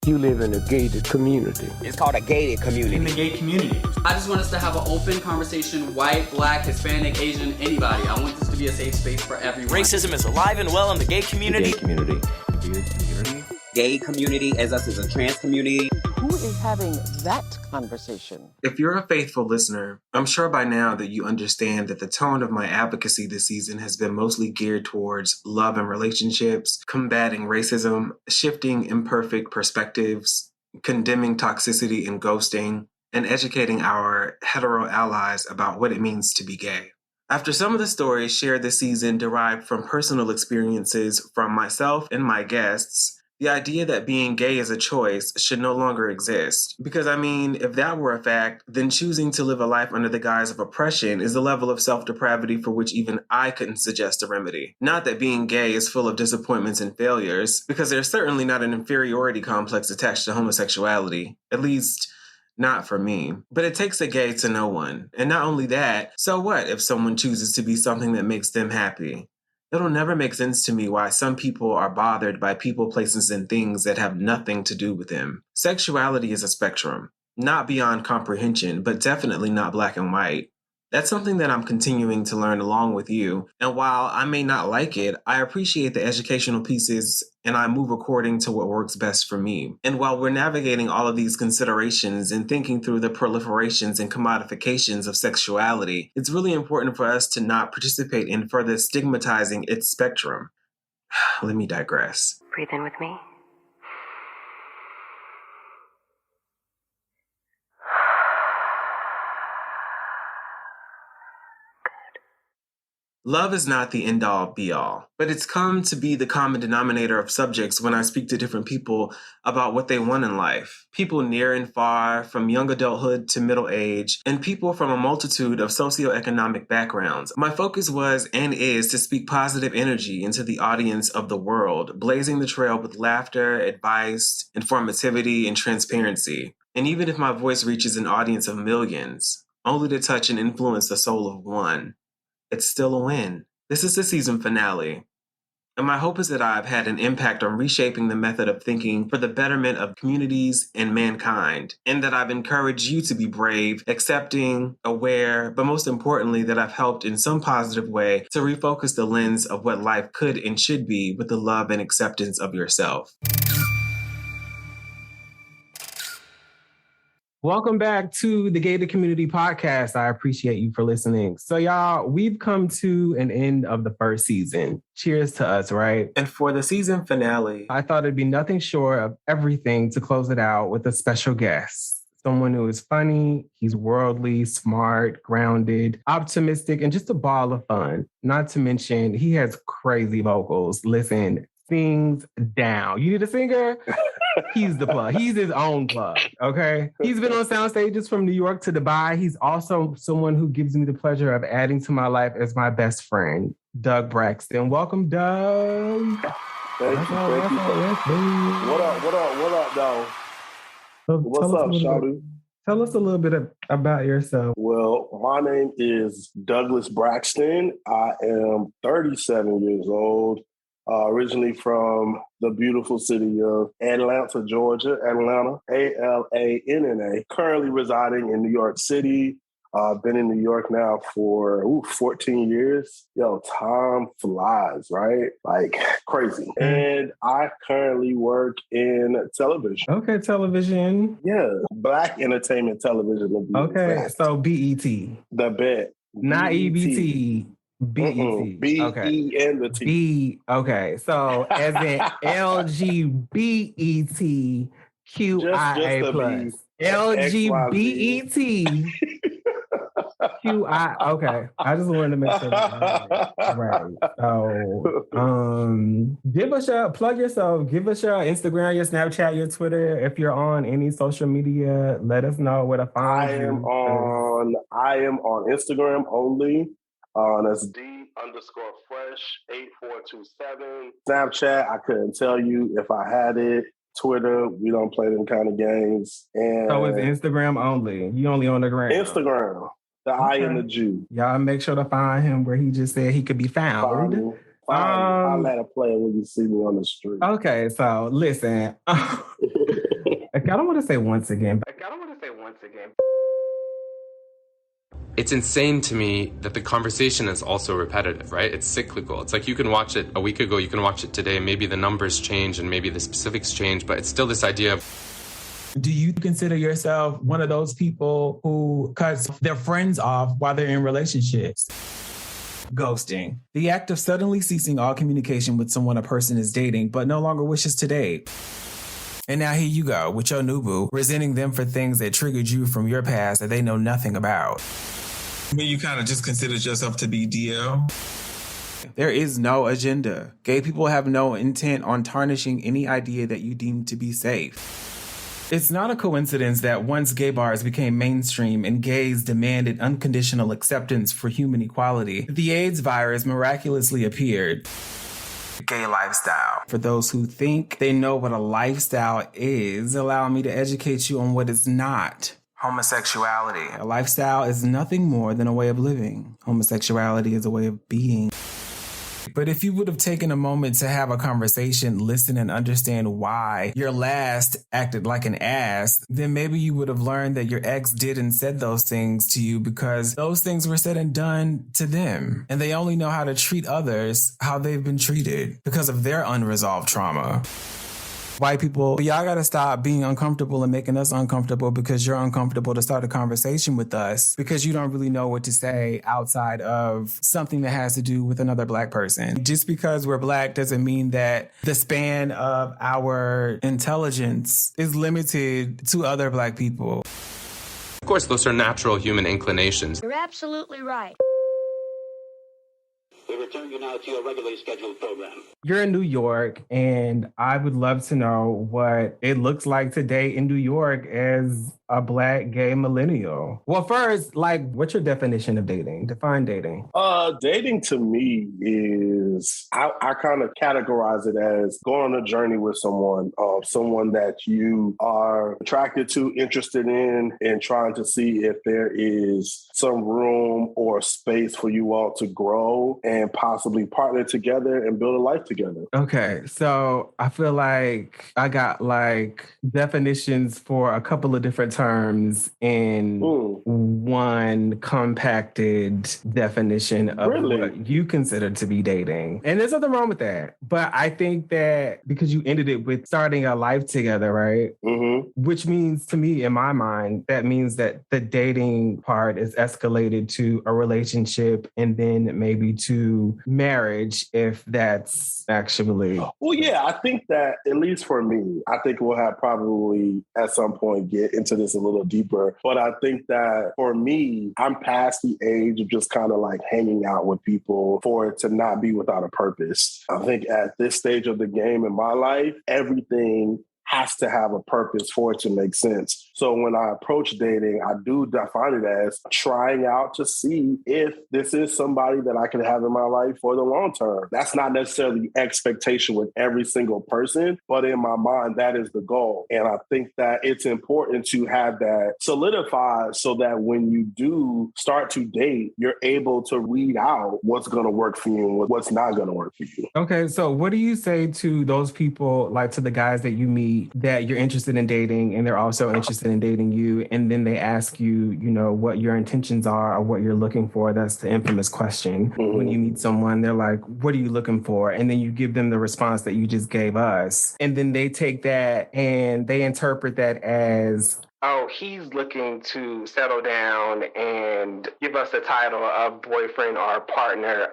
You live in a gated community. It's called a gated community. In the gay community. I just want us to have an open conversation, white, black, Hispanic, Asian, anybody. I want this to be a safe space for everyone. Racism is alive and well in the gay community. The gay community. Gay community as us as a trans community. Who is having that conversation? If you're a faithful listener, I'm sure by now that you understand that the tone of my advocacy this season has been mostly geared towards love and relationships, combating racism, shifting imperfect perspectives, condemning toxicity and ghosting, and educating our hetero allies about what it means to be gay. After some of the stories shared this season derived from personal experiences from myself and my guests, the idea that being gay is a choice should no longer exist. Because, if that were a fact, then choosing to live a life under the guise of oppression is a level of self-depravity for which even I couldn't suggest a remedy. Not that being gay is full of disappointments and failures, because there's certainly not an inferiority complex attached to homosexuality. At least, not for me. But it takes a gay to know one. And not only that, so what if someone chooses to be something that makes them happy? It'll never make sense to me why some people are bothered by people, places, and things that have nothing to do with them. Sexuality is a spectrum, not beyond comprehension, but definitely not black and white. That's something that I'm continuing to learn along with you. And while I may not like it, I appreciate the educational pieces and I move according to what works best for me. And while we're navigating all of these considerations and thinking through the proliferations and commodifications of sexuality, it's really important for us to not participate in further stigmatizing its spectrum. Let me digress. Breathe in with me. Love is not the end-all, be-all, but it's come to be the common denominator of subjects when I speak to different people about what they want in life. People near and far, from young adulthood to middle age, and people from a multitude of socioeconomic backgrounds. My focus was and is to speak positive energy into the audience of the world, blazing the trail with laughter, advice, informativity, and transparency. And even if my voice reaches an audience of millions, only to touch and influence the soul of one, it's still a win. This is the season finale. And my hope is that I've had an impact on reshaping the method of thinking for the betterment of communities and mankind. And that I've encouraged you to be brave, accepting, aware, but most importantly, that I've helped in some positive way to refocus the lens of what life could and should be with the love and acceptance of yourself. Welcome back to the Gayted Community Podcast. I appreciate you for listening. So y'all, we've come to an end of the first season. Cheers to us, right? And for the season finale, I thought it'd be nothing short of everything to close it out with a special guest. Someone who is funny, he's worldly, smart, grounded, optimistic, and just a ball of fun. Not to mention, he has crazy vocals. Listen, sings down. You need a singer? He's the plug. He's his own plug, okay? He's been on sound stages from New York to Dubai. He's also someone who gives me the pleasure of adding to my life as my best friend, Doug Braxton. Welcome, Doug. Thank you. What up, dog? So what's up, Shawty? Tell us a little bit about yourself. Well, my name is Douglas Braxton. I am 37 years old. Originally from the beautiful city of Atlanta, Georgia. Atlanta, A-L-A-N-N-A. Currently residing in New York City. Been in New York now for 14 years. Yo, time flies, right? Like crazy. And I currently work in television. Okay, television. Yeah, Black entertainment television. Okay, so BET. The bet. Not EBT. B-E-T. B-E okay. and the T. B, okay. So as in LGBTQIA plus. LGBTQI. Okay. I just wanted to make sure. Right. So plug yourself. Give us your Instagram, your Snapchat, your Twitter. If you're on any social media, let us know where to find you. I am on Instagram only. That's D_fresh8427. Snapchat, I couldn't tell you if I had it. Twitter, we don't play them kind of games. And so it's Instagram only. You only on the gram. Instagram. The I am the Jew. Y'all make sure to find him where he just said he could be found. I'll let a player when you see me on the street. Okay, so listen. Like, I don't want to say once again. It's insane to me that the conversation is also repetitive, right? It's cyclical. It's like you can watch it a week ago, you can watch it today. Maybe the numbers change and maybe the specifics change, but it's still this idea of... Do you consider yourself one of those people who cuts their friends off while they're in relationships? Ghosting. The act of suddenly ceasing all communication with someone a person is dating, but no longer wishes to date. And now here you go with your new boo, resenting them for things that triggered you from your past that they know nothing about. But you kind of just considered yourself to be DL? There is no agenda. Gay people have no intent on tarnishing any idea that you deem to be safe. It's not a coincidence that once gay bars became mainstream and gays demanded unconditional acceptance for human equality, the AIDS virus miraculously appeared. Gay lifestyle. For those who think they know what a lifestyle is, allow me to educate you on what it's not. Homosexuality. A lifestyle is nothing more than a way of living. Homosexuality is a way of being. But if you would have taken a moment to have a conversation, listen, and understand why your last acted like an ass, then maybe you would have learned that your ex did and said those things to you because those things were said and done to them. And they only know how to treat others how they've been treated because of their unresolved trauma. White people, y'all gotta stop being uncomfortable and making us uncomfortable because you're uncomfortable to start a conversation with us because you don't really know what to say outside of something that has to do with another Black person. Just because we're Black doesn't mean that the span of our intelligence is limited to other Black people. Of course, those are natural human inclinations. You're absolutely right. We return you now to your regularly scheduled program. You're in New York, and I would love to know what it looks like today in New York as a Black gay millennial. Well, first, what's your definition of dating? Define dating. Dating to me is, I kind of categorize it as going on a journey with someone that you are attracted to, interested in, and trying to see if there is some room or space for you all to grow and possibly partner together and build a life together. Okay, so I feel like I got definitions for a couple of different terms in one compacted definition of what you consider to be dating. And there's nothing wrong with that. But I think that because you ended it with starting a life together, right? Mm-hmm. Which means to me, in my mind, that means that the dating part is escalated to a relationship and then maybe to marriage, if that's actually... Well, yeah, I think that, at least for me, I think we'll have probably at some point get into this a little deeper. But I think that for me, I'm past the age of just kind of hanging out with people for it to not be without a purpose. I think at this stage of the game in my life, everything has to have a purpose for it to make sense. So when I approach dating, I do define it as trying out to see if this is somebody that I can have in my life for the long term. That's not necessarily the expectation with every single person, but in my mind, that is the goal. And I think that it's important to have that solidified so that when you do start to date, you're able to weed out what's going to work for you and what's not going to work for you. Okay, so what do you say to those people, to the guys that you meet that you're interested in dating and they're also interested in dating you, and then they ask you, what your intentions are or what you're looking for? That's the infamous question. Mm-hmm. When you meet someone, they're like, what are you looking for? And then you give them the response that you just gave us. And then they take that and they interpret that as, oh, he's looking to settle down and give us the title of boyfriend or partner,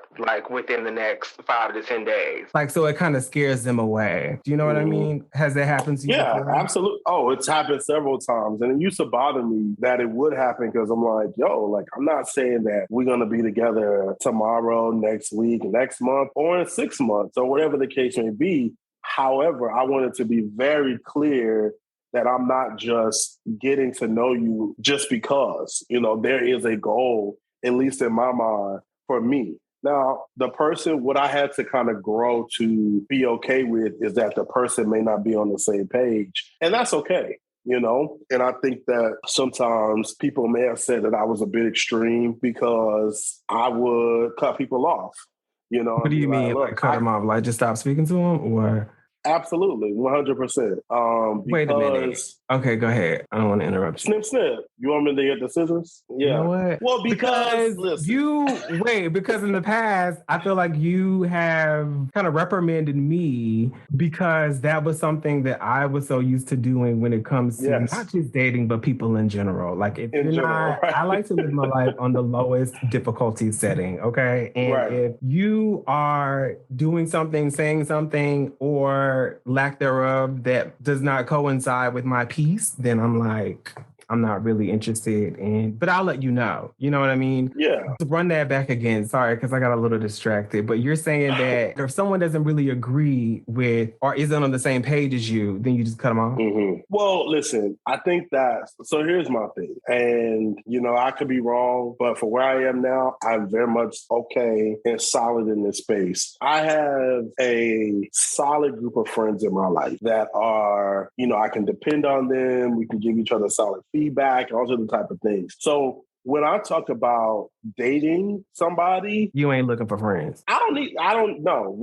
within the next 5 to 10 days. So it kind of scares them away. Do you know what I mean? Has that happened to you? Yeah, before? Absolutely. Oh, it's happened several times. And it used to bother me that it would happen because I'm like, I'm not saying that we're going to be together tomorrow, next week, next month, or in 6 months, or whatever the case may be. However, I wanted to be very clear that I'm not just getting to know you just because, there is a goal, at least in my mind, for me. Now, the person, what I had to kind of grow to be okay with is that the person may not be on the same page. And that's okay, And I think that sometimes people may have said that I was a bit extreme because I would cut people off, What do you mean? Cut them off? Just stop speaking to them or... Absolutely, 100%. Wait a minute. Okay, go ahead. I don't want to interrupt you. Snip, snip. You want me to get the scissors? Yeah. You know what? Well, because because in the past, I feel like you have kind of reprimanded me because that was something that I was so used to doing when it comes to not just dating, but people in general. Like if you're not, I like to live my life on the lowest difficulty setting, okay? And if you are doing something, saying something, or lack thereof that does not coincide with my peace, then I'm like, I'm not really interested in, but I'll let you know. You know what I mean? Yeah. To run that back again. Sorry, because I got a little distracted. But you're saying that if someone doesn't really agree with or isn't on the same page as you, then you just cut them off? Mm-hmm. Well, listen, I think so here's my thing. And, I could be wrong, but for where I am now, I'm very much okay and solid in this space. I have a solid group of friends in my life that are, I can depend on them. We can give each other solid feedback, all of the type of things. So when I talk about dating somebody, you ain't looking for friends. We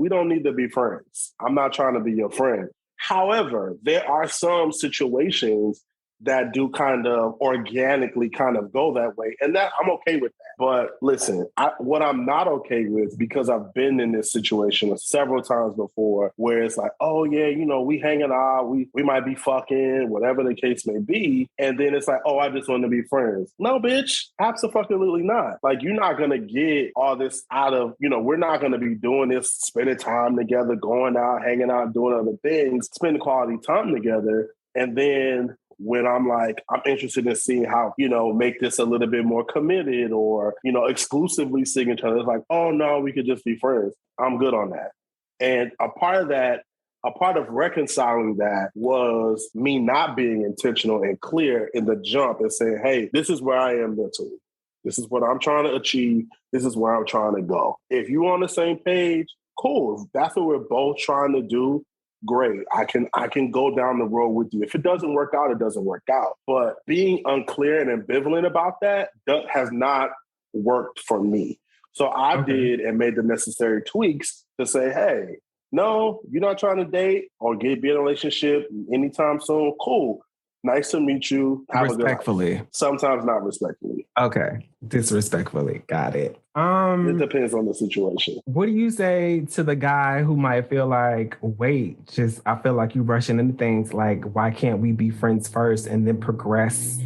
don't need to be friends. I'm not trying to be your friend. However, there are some situations that do kind of organically kind of go that way. And that I'm okay with that. But listen, what I'm not okay with, because I've been in this situation several times before, where it's like, oh yeah, we hanging out, we might be fucking, whatever the case may be. And then it's like, oh, I just want to be friends. No, bitch, absolutely not. Like, you're not going to get all this out of, we're not going to be doing this, spending time together, going out, hanging out, doing other things, spending quality time together. And then when I'm like, I'm interested in seeing how, make this a little bit more committed or, exclusively seeing each other. It's like, oh no, we could just be friends. I'm good on that. And a part of reconciling that was me not being intentional and clear in the jump and saying, hey, this is where I am mentally. This is what I'm trying to achieve. This is where I'm trying to go. If you're on the same page, cool. If that's what we're both trying to do, great. I can go down the road with you. If it doesn't work out, it doesn't work out. But being unclear and ambivalent about that has not worked for me. So I did and made the necessary tweaks to say, hey, no, you're not trying to date or be in a relationship anytime soon. Cool. Nice to meet you. Have respectfully. Sometimes not respectfully. Okay. Disrespectfully. Got it. It depends on the situation. What do you say to the guy who might feel like, wait, I feel like you're rushing into things, like, why can't we be friends first and then progress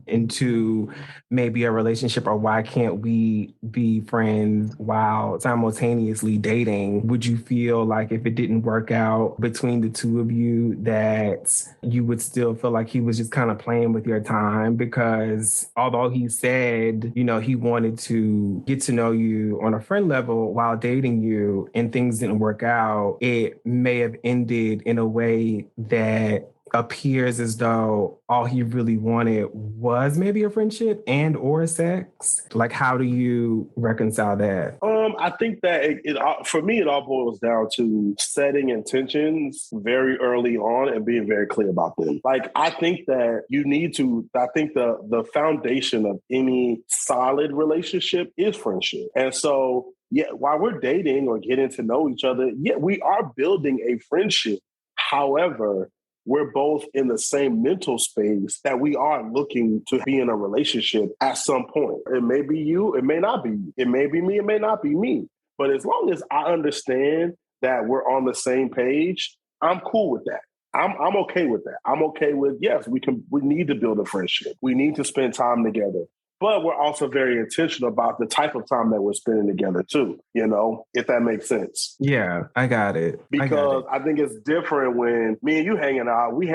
into maybe a relationship, or why can't we be friends while simultaneously dating? Would you feel like if it didn't work out between the two of you, that you would still feel like he was just kind of playing with your time? Because although he said, he wanted to get to know you on a friend level while dating you and things didn't work out, it may have ended in a way that appears as though all he really wanted was maybe a friendship and or sex. Like, how do you reconcile that? I think that for me, it all boils down to setting intentions very early on and being very clear about them. Like, I think that the foundation of any solid relationship is friendship. And so, while we're dating or getting to know each other, we are building a friendship. However, we're both in the same mental space that we are looking to be in a relationship at some point. It may be you, it may not be you. It may be me, it may not be me. But as long as I understand that we're on the same page, I'm cool with that. I'm okay with that. I'm okay with, yes, we need to build a friendship. We need to spend time together. But we're also very intentional about the type of time that we're spending together too, if that makes sense. Yeah, I got it. Because I think it's different when me and you hanging out, we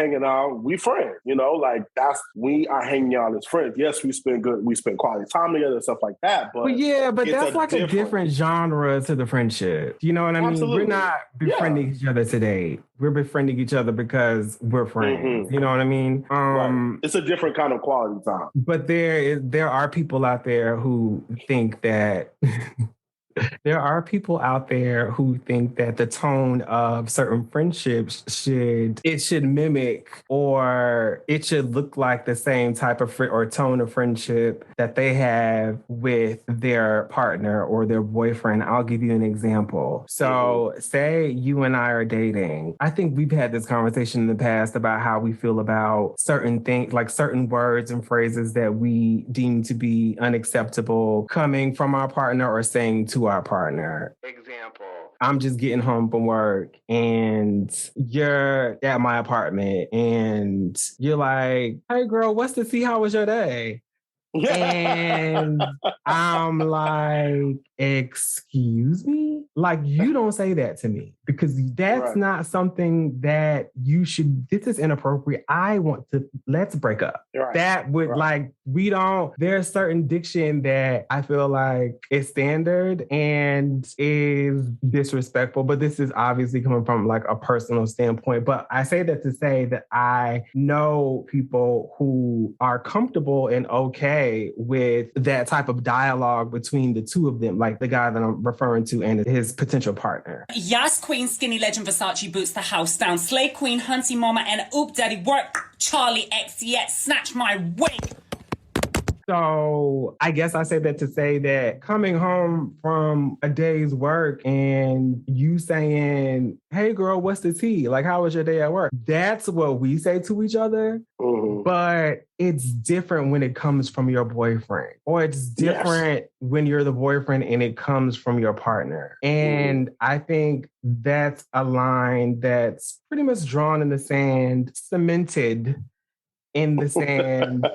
friends, like we are hanging out as friends. Yes, we spend quality time together and stuff like that. But that's like a different genre to the friendship. You know what I mean? Absolutely. We're not befriending each other today. We're befriending each other because we're friends. Mm-hmm. You know what I mean? Right. It's a different kind of quality time. But there are people out there who think that There are people out there who think that the tone of certain friendships should mimic, or it should look like the same type of or tone of friendship that they have with their partner or their boyfriend. I'll give you an example. So say you and I are dating. I think we've had this conversation in the past about how we feel about certain things, like certain words and phrases that we deem to be unacceptable coming from our partner or saying to our partner. Example, I'm just getting home from work and you're at my apartment and you're like, hey girl, what's the tea? How was your day? And I'm like, excuse me? Like, you don't say that to me because that's not something that you should, this is inappropriate. Let's break up. That would there's certain diction that I feel like is standard and is disrespectful, but this is obviously coming from like a personal standpoint. But I say that to say that I know people who are comfortable and okay with that type of dialogue between the two of them, like the guy that I'm referring to and his potential partner. Yes, Queen, Skinny Legend, Versace boots the house down. Slay Queen, Hunty Mama, and Oop Daddy work. Charlie XCX, snatch my wig. So I guess I say that to say that coming home from a day's work and you saying, hey girl, what's the tea? Like, how was your day at work? That's what we say to each other. But it's different when it comes from your boyfriend, or it's different when you're the boyfriend and it comes from your partner. And I think that's a line that's pretty much drawn in the sand, cemented in the sand,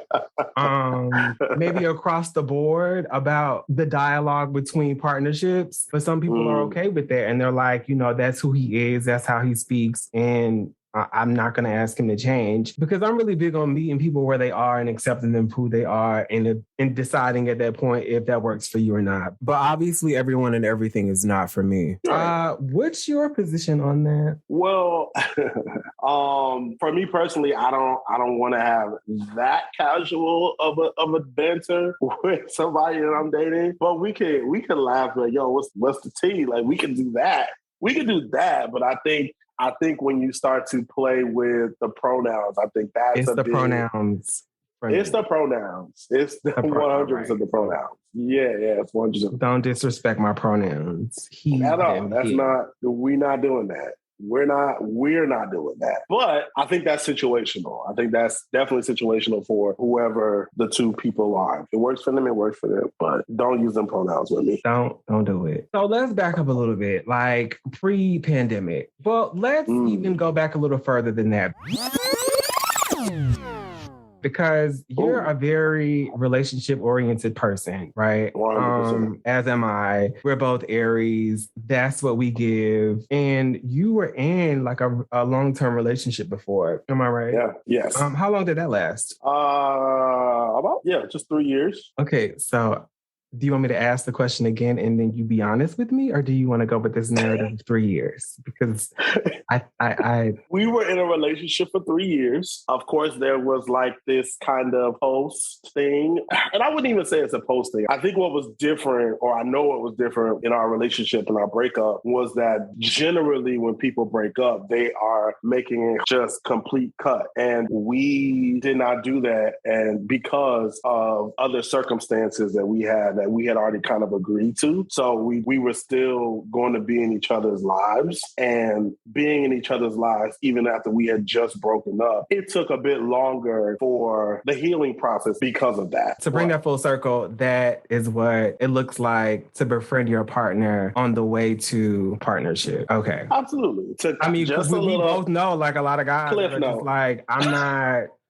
maybe across the board about the dialogue between partnerships. But some people are okay with that. And they're like, that's who he is. That's how he speaks. And I'm not going to ask him to change, because I'm really big on meeting people where they are and accepting them who they are and deciding at that point if that works for you or not. But obviously everyone and everything is not for me. What's your position on that? Well, for me personally, I don't want to have that casual of a banter with somebody that I'm dating. But we can laugh like, yo, what's the tea? Like, we can do that. We can do that. But I think when you start to play with the pronouns, I think that's the pronouns. It's the pronouns. It's the 100% of the pronouns. Yeah, it's 100%. Don't disrespect my pronouns. At all. We're not doing that. We're not doing that. But I think that's situational. I think that's definitely situational for whoever the two people are. If it works for them, it works for them. But don't use them pronouns with me. Don't do it. So let's back up a little bit, like pre-pandemic. Well, let's even go back a little further than that. Because you're a very relationship-oriented person, right? 100%. As am I. We're both Aries. That's what we give. And you were in like a long-term relationship before. Am I right? Yeah. Yes. How long did that last? Just 3 years. Okay, so do you want me to ask the question again and then you be honest with me, or do you want to go with this narrative of 3 years? Because we were in a relationship for 3 years. Of course, there was like this kind of post thing, and I wouldn't even say it's a post thing. I think what was different, or I know what was different in our relationship and our breakup, was that generally when people break up, they are making it just complete cut, and we did not do that, and because of other circumstances that we had already kind of agreed to. So we were still going to be in each other's lives, and being in each other's lives, even after we had just broken up, it took a bit longer for the healing process because of that. To bring that full circle, that is what it looks like to befriend your partner on the way to partnership. Okay. Absolutely. We both know, like, a lot of guys are just like,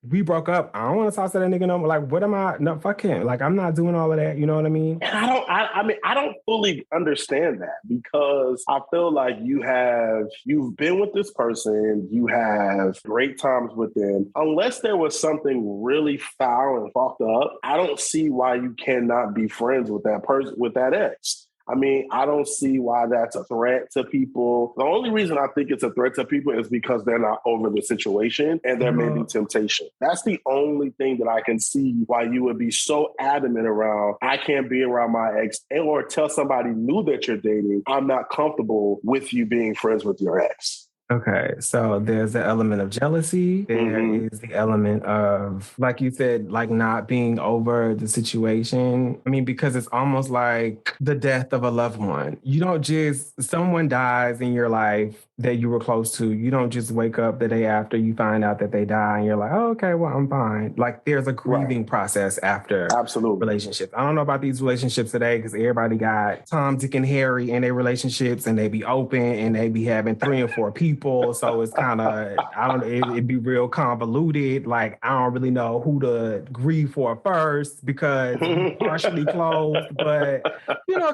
we broke up. I don't want to talk to that nigga no more. Like, what am I? No, fuck him. Like, I'm not doing all of that. You know what I mean? And I don't fully understand that, because I feel like you've been with this person, you have great times with them. Unless there was something really foul and fucked up, I don't see why you cannot be friends with that person, with that ex. I mean, I don't see why that's a threat to people. The only reason I think it's a threat to people is because they're not over the situation and there may be temptation. That's the only thing that I can see why you would be so adamant around, I can't be around my ex, or tell somebody new that you're dating, I'm not comfortable with you being friends with your ex. Okay, so there's the element of jealousy. There is the element of, like you said, like not being over the situation. I mean, because it's almost like the death of a loved one. You don't just, someone dies in your life that you were close to. You don't just wake up the day after you find out that they die and you're like, oh, okay, well, I'm fine. Like there's a grieving process after relationships. I don't know about these relationships today because everybody got Tom, Dick, and Harry in their relationships and they be open and they be having 3 and 4 people. So it's kind of, it'd be real convoluted. Like, I don't really know who to grieve for first because it's partially closed, but,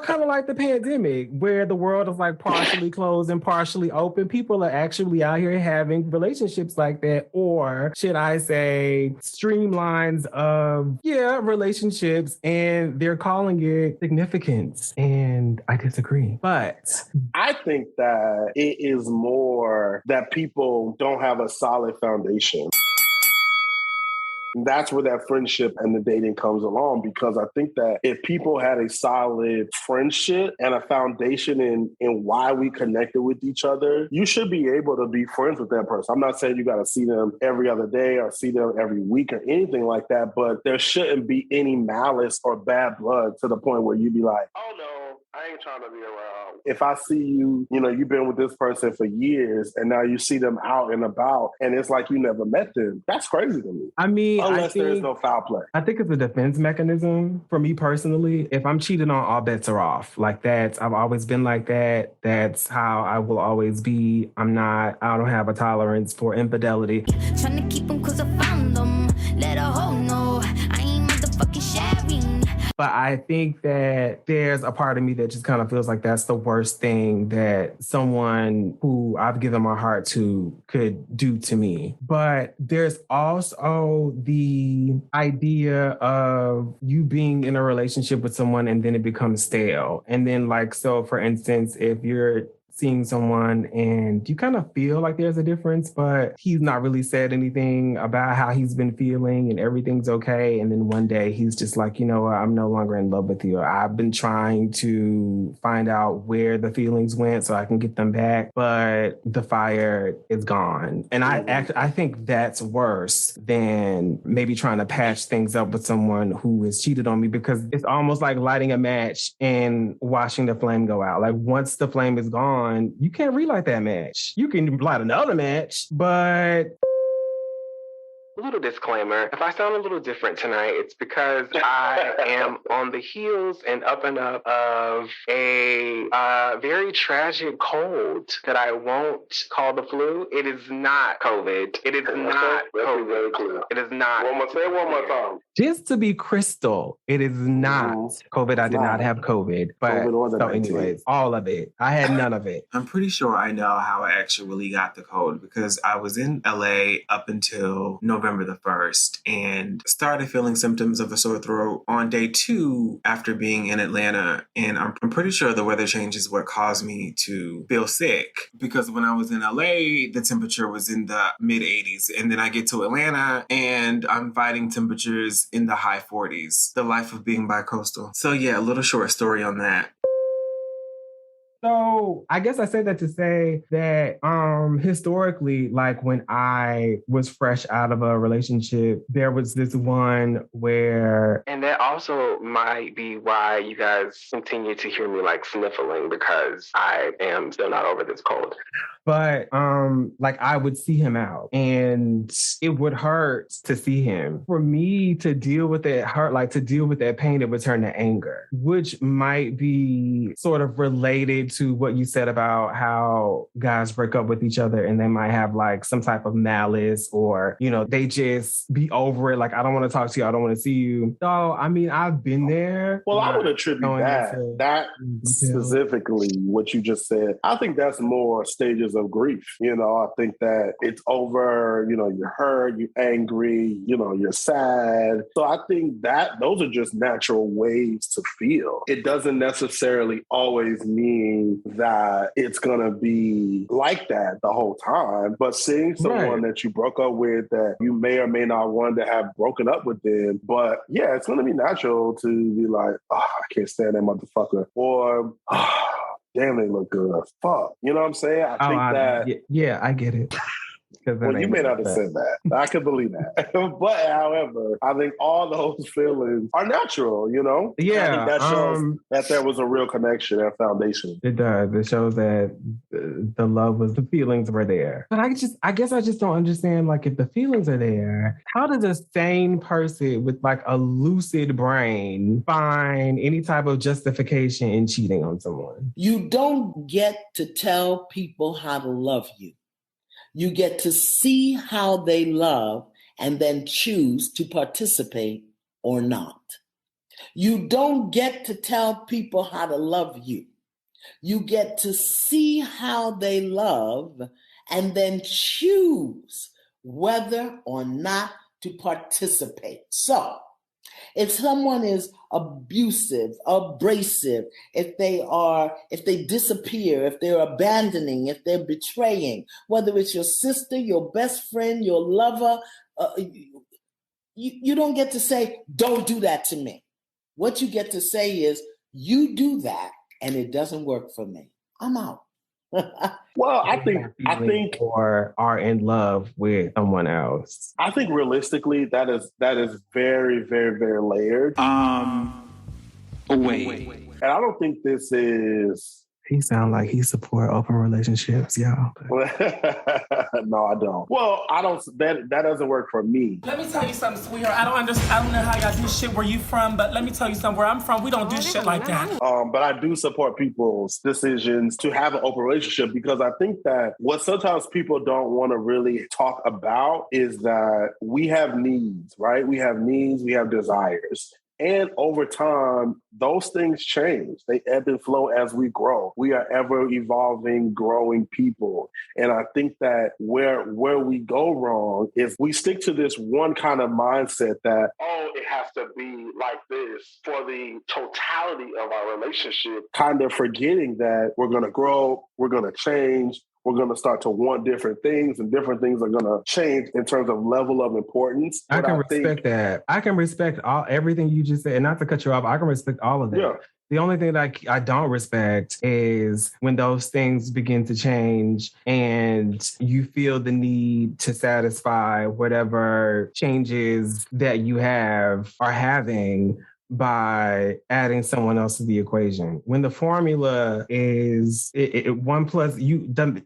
kind of like the pandemic where the world is like partially closed and partially open. People are actually out here having relationships like that, or should I say streamlines of, relationships, and they're calling it significance. And I disagree. But I think that it is more that people don't have a solid foundation. That's where that friendship and the dating comes along, because I think that if people had a solid friendship and a foundation in why we connected with each other, you should be able to be friends with that person. I'm not saying you got to see them every other day or see them every week or anything like that, but there shouldn't be any malice or bad blood to the point where you'd be like, oh no, I ain't trying to be around. If I see you, you've been with this person for years and now you see them out and about and it's like you never met them, that's crazy to me. I mean, unless there's no foul play. I think it's a defense mechanism for me personally. If I'm cheated on, all bets are off. Like I've always been like that. That's how I will always be. I don't have a tolerance for infidelity. Trying to keep them cause I found them. Let a hoe know I ain't motherfucking sharing. But I think that there's a part of me that just kind of feels like that's the worst thing that someone who I've given my heart to could do to me. But there's also the idea of you being in a relationship with someone and then it becomes stale. And then so for instance, if you're seeing someone and you kind of feel like there's a difference, but he's not really said anything about how he's been feeling and everything's okay. And then one day he's just like, I'm no longer in love with you. I've been trying to find out where the feelings went so I can get them back, but the fire is gone. And I think that's worse than maybe trying to patch things up with someone who has cheated on me, because it's almost like lighting a match and watching the flame go out. Like once the flame is gone, you can't relight that match. You can light another match, but... A little disclaimer, if I sound a little different tonight, it's because I am on the heels and up of a very tragic cold that I won't call the flu. It is not COVID. It is not COVID. It is not. Say one more time. Just to be crystal, it is not COVID. I did not have COVID. But so anyways, all of it. I had none of it. I'm pretty sure I know how I actually got the cold, because I was in LA up until November the 1st and started feeling symptoms of a sore throat on day 2 after being in Atlanta. And I'm pretty sure the weather change is what caused me to feel sick, because when I was in LA, the temperature was in the mid 80s. And then I get to Atlanta and I'm fighting temperatures in the high 40s. The life of being bi-coastal. So yeah, a little short story on that. So I guess I say that to say that historically, like when I was fresh out of a relationship, there was this one where... And that also might be why you guys continue to hear me like sniffling, because I am still not over this cold. But I would see him out and it would hurt to see him. For me to deal with that hurt, to deal with that pain, it would turn to anger, which might be sort of related to what you said about how guys break up with each other and they might have like some type of malice or, you know, they just be over it. Like, I don't want to talk to you. I don't want to see you. So, I mean, I've been there. Well, I would attribute that specifically what you just said. I think that's more stages of grief. You know, I think that it's over, you know, you're hurt, you're angry, you know, you're sad. So I think that those are just natural ways to feel. It doesn't necessarily always mean that it's going to be like that the whole time, but seeing someone that you broke up with that you may or may not want to have broken up with them, but yeah, it's going to be natural to be like, oh, I can't stand that motherfucker, or damn, they look good. Fuck. You know what I'm saying? I think that... Yeah, I get it. Well, you may not have said that. I can believe that. But however, I think all those feelings are natural, you know? Yeah. I think that shows that there was a real connection and foundation. It does. It shows that the feelings were there. But I guess I just don't understand, like, if the feelings are there, how does a sane person with like a lucid brain find any type of justification in cheating on someone? You don't get to tell people how to love you. You get to see how they love and then choose to participate or not. You don't get to tell people how to love you. You get to see how they love and then choose whether or not to participate. So, if someone is abusive, abrasive, if they disappear, if they're abandoning, if they're betraying, whether it's your sister, your best friend, your lover, you don't get to say, don't do that to me. What you get to say is, you do that and it doesn't work for me. I'm out. Well, I think or are in love with someone else. I think realistically that is very, very, very layered. Wait. And I don't think this is... He sound like he support open relationships, y'all. No, I don't. Well, I don't. That doesn't work for me. Let me tell you something, sweetheart. I don't know how y'all do shit where you from, but let me tell you something. Where I'm from, we don't do shit like that. But I do support people's decisions to have an open relationship, because I think that what sometimes people don't want to really talk about is that we have needs, right? We have needs, we have desires. And over time, those things change. They ebb and flow as we grow. We are ever evolving, growing people. And I think that where we go wrong is we stick to this one kind of mindset that, oh, it has to be like this for the totality of our relationship, kind of forgetting that we're going to grow, we're going to change, we're going to start to want different things, and different things are going to change in terms of level of importance. I can respect that. I can respect everything you just said. And not to cut you off, I can respect all of that. Yeah. The only thing that I don't respect is when those things begin to change and you feel the need to satisfy whatever changes that you are having by adding someone else to the equation. When the formula is 1 plus, do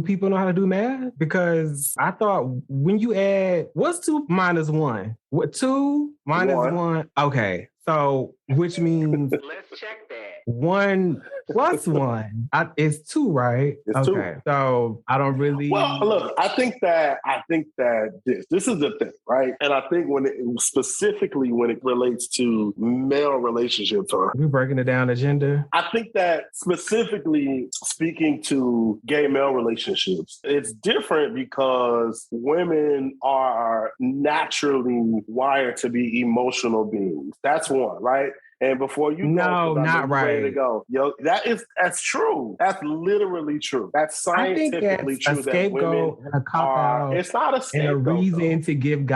people know how to do math? Because I thought when you add, what's 2 minus 1? What, 2 minus 1? Okay. So, which means let's check that. 1 plus 1 is 2, right? It's okay. 2. So I don't really. Well, look, I think that this is the thing, right? And I think specifically when it relates to male relationships, or we're breaking it down to gender. I think that specifically speaking to gay male relationships, it's different because women are naturally wired to be emotional beings. That's one, right? And before you know, not right. Ready to go. Yo, that's true. That's literally true. That's scientifically true. A scapegoat and a cop-out. It's not a scapegoat. And a reason to give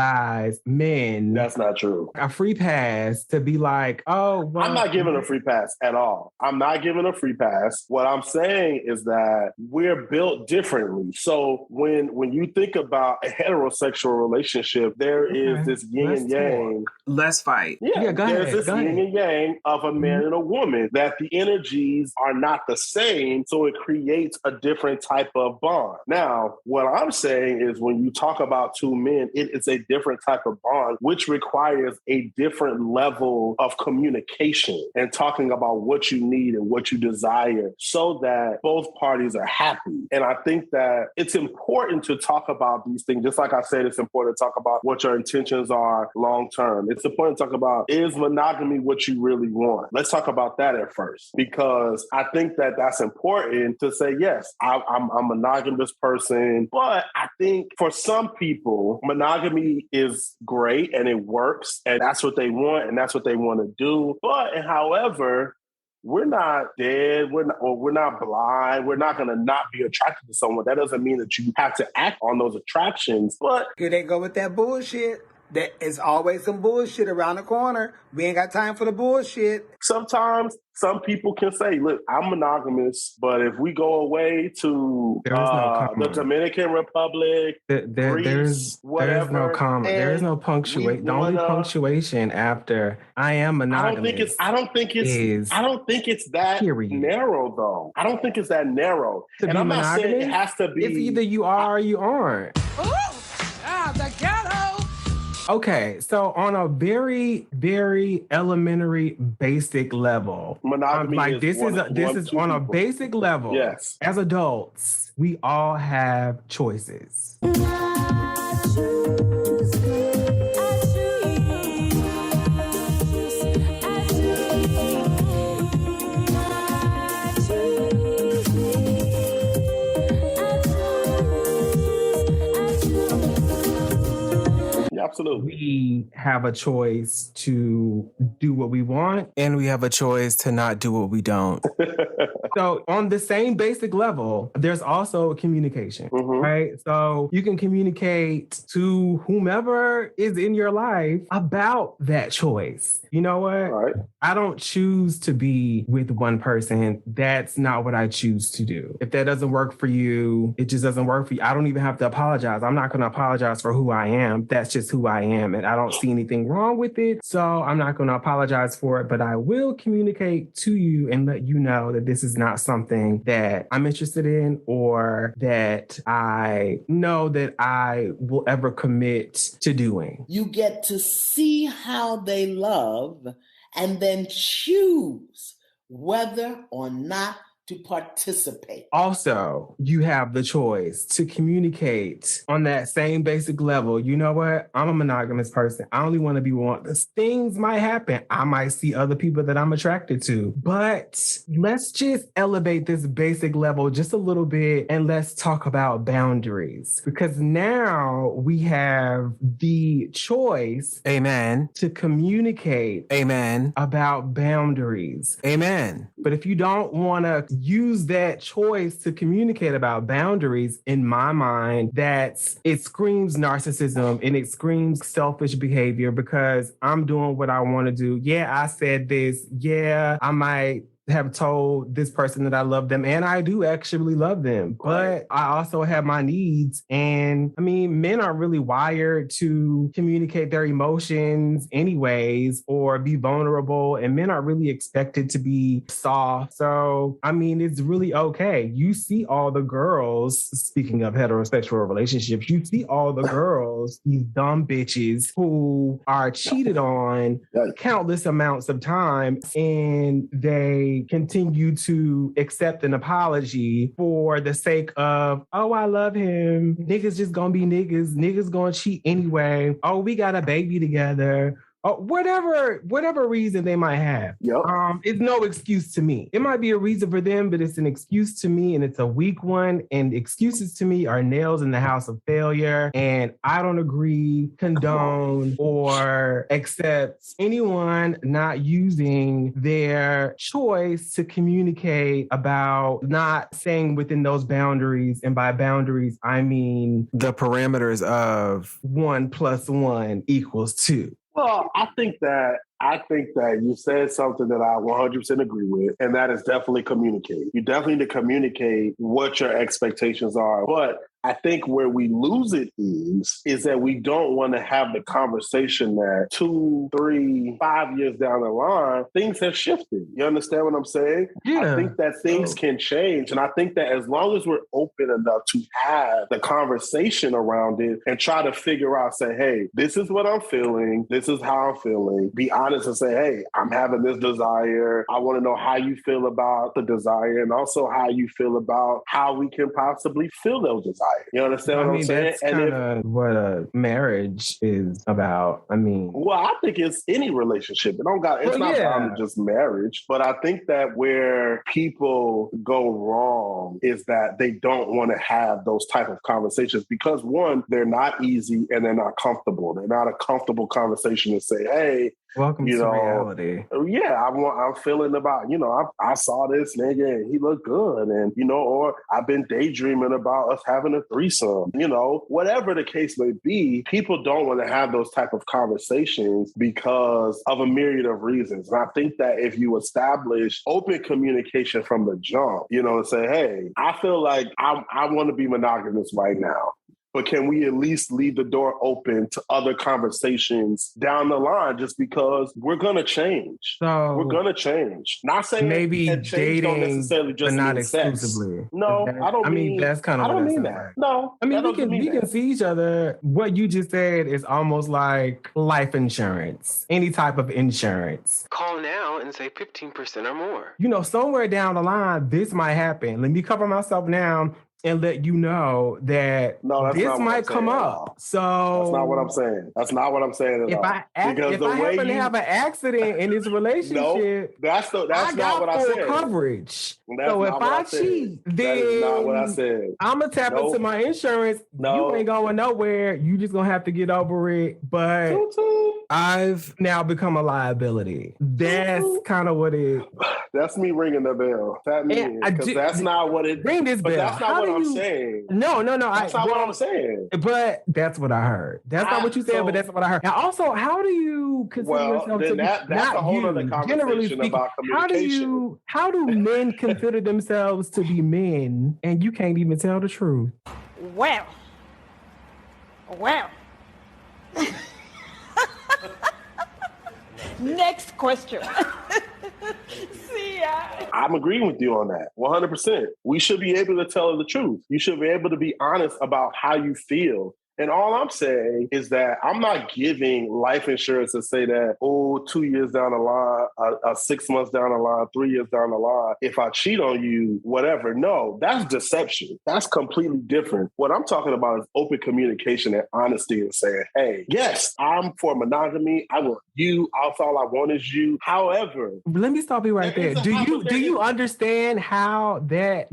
men. That's not true. A free pass to be like, oh, well, I'm not giving a free pass at all. I'm not giving a free pass. What I'm saying is that we're built differently. So when you think about a heterosexual relationship, there is this yin and yang. Let's fight. Yeah, go ahead. There's this yin and yang. yang of a man and a woman, that the energies are not the same, so it creates a different type of bond. Now, what I'm saying is when you talk about two men, it is a different type of bond, which requires a different level of communication and talking about what you need and what you desire so that both parties are happy. And I think that it's important to talk about these things. Just like I said, it's important to talk about what your intentions are long term. It's important to talk about, is monogamy what you really want? Let's talk about that at first, because I think that that's important to say, yes, I'm a monogamous person, but I think for some people, monogamy is great and it works and that's what they want and that's what they want to do. But however, we're not dead. We're not blind. We're not going to not be attracted to someone. That doesn't mean that you have to act on those attractions. But here they go with that bullshit. There is always some bullshit around the corner. We ain't got time for the bullshit. Sometimes some people can say, look, I'm monogamous, but if we go away to the Dominican Republic, Greece, whatever, there's no comma. There is no punctuation. The only punctuation after I am monogamous. I don't think it's that narrow, though. I don't think it's that narrow. And I'm not saying it has to be. It's either you are or you aren't. The ghetto. Okay, so on a very, very elementary, basic level, monogamy this is on a basic level. Yes, as adults, we all have choices. Absolutely. We have a choice to do what we want, and we have a choice to not do what we don't. So on the same basic level, there's also communication, right? So you can communicate to whomever is in your life about that choice. You know what? Right. I don't choose to be with one person. That's not what I choose to do. If that doesn't work for you, it just doesn't work for you. I don't even have to apologize. I'm not going to apologize for who I am. That's just who I am. And I don't see anything wrong with it. So I'm not going to apologize for it, but I will communicate to you and let you know that this is not something that I'm interested in or that I know that I will ever commit to doing. You get to see how they love and then choose whether or not to participate. Also, you have the choice to communicate on that same basic level. You know what? I'm a monogamous person. I only want to be one. Things might happen. I might see other people that I'm attracted to. But let's just elevate this basic level just a little bit and let's talk about boundaries. Because now we have the choice, amen, to communicate, amen, about boundaries. Amen. But if you don't want to use that choice to communicate about boundaries, in my mind, it screams narcissism and it screams selfish behavior because I'm doing what I want to do. Yeah, I said this. Yeah, I might have told this person that I love them, and I do actually love them, but I also have my needs. And I mean, men are really wired to communicate their emotions anyways, or be vulnerable, and men are really expected to be soft. So, I mean, it's really okay. You see all the girls, speaking of heterosexual relationships, you see all the girls, these dumb bitches who are cheated on countless amounts of time, and they continue to accept an apology for the sake of, oh, I love him. Niggas just gonna be niggas. Niggas gonna cheat anyway. Oh, we got a baby together. Whatever reason they might have. Yep. It's no excuse to me. It might be a reason for them, but it's an excuse to me, and it's a weak one. And excuses to me are nails in the house of failure. And I don't agree, condone, or accept anyone not using their choice to communicate about not staying within those boundaries. And by boundaries, I mean the parameters of 1 + 1 = 2. Well, I think that you said something that I 100% agree with, and that is definitely communicate. You definitely need to communicate what your expectations are. But I think where we lose it is that we don't want to have the conversation that 2, 3, 5 years down the line, things have shifted. You understand what I'm saying? Yeah. I think that things can change. And I think that as long as we're open enough to have the conversation around it and try to figure out, say, hey, this is what I'm feeling. This is how I'm feeling. Be honest and say, hey, I'm having this desire. I want to know how you feel about the desire and also how you feel about how we can possibly feel those desires. You understand what I'm saying? That's kind of what a marriage is about. Well, I think it's any relationship. It's not bound to just marriage. But I think that where people go wrong is that they don't want to have those type of conversations because, one, they're not easy and they're not comfortable. They're not a comfortable conversation to say, hey, welcome to reality. Yeah, I'm feeling about, I saw this nigga and he looked good. And, or I've been daydreaming about us having a threesome, whatever the case may be, people don't want to have those type of conversations because of a myriad of reasons. And I think that if you establish open communication from the jump, and say, hey, I feel like I want to be monogamous right now. But can we at least leave the door open to other conversations down the line just because we're going to change? So we're going to change. Not saying maybe that change don't necessarily just but not mean exclusively. Sex. No, I don't mean that's kind of I what don't mean that. that. No, we can see each other. What you just said is almost like life insurance, any type of insurance. Call now and say 15% or more. Somewhere down the line, this might happen. Let me cover myself now and let you know that this might come up. So that's not what I'm saying. That's not what I'm saying at all. If I happen to have an accident in this relationship, that's not what I said. Coverage. So if I cheat, then that is not what I said. I'm gonna tap into my insurance. You ain't going nowhere. You just gonna have to get over it. But I've now become a liability. That's kind of what it. That's me ringing the bell. That means because that's not what it. Ring this bell. That's not what I'm saying. No. That's not what I'm saying. But that's what I heard. That's not what you said, but that's what I heard. And also, how do you consider yourself to be that's not a whole other conversation about communication. How do men consider themselves to be men, and you can't even tell the truth? Well. Next question. I'm agreeing with you on that 100%. We should be able to tell the truth. You should be able to be honest about how you feel. And all I'm saying is that I'm not giving life insurance to say that, 2 years down the line, 6 months down the line, 3 years down the line, if I cheat on you, whatever. No, that's deception. That's completely different. What I'm talking about is open communication and honesty and saying, hey, yes, I'm for monogamy. I want you. That's all I want is you. However, let me stop you right there. Do you understand how that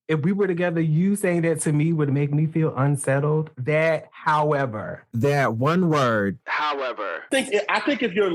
if we were together, you saying that to me would make me feel unsettled? That one word. However. I think if you're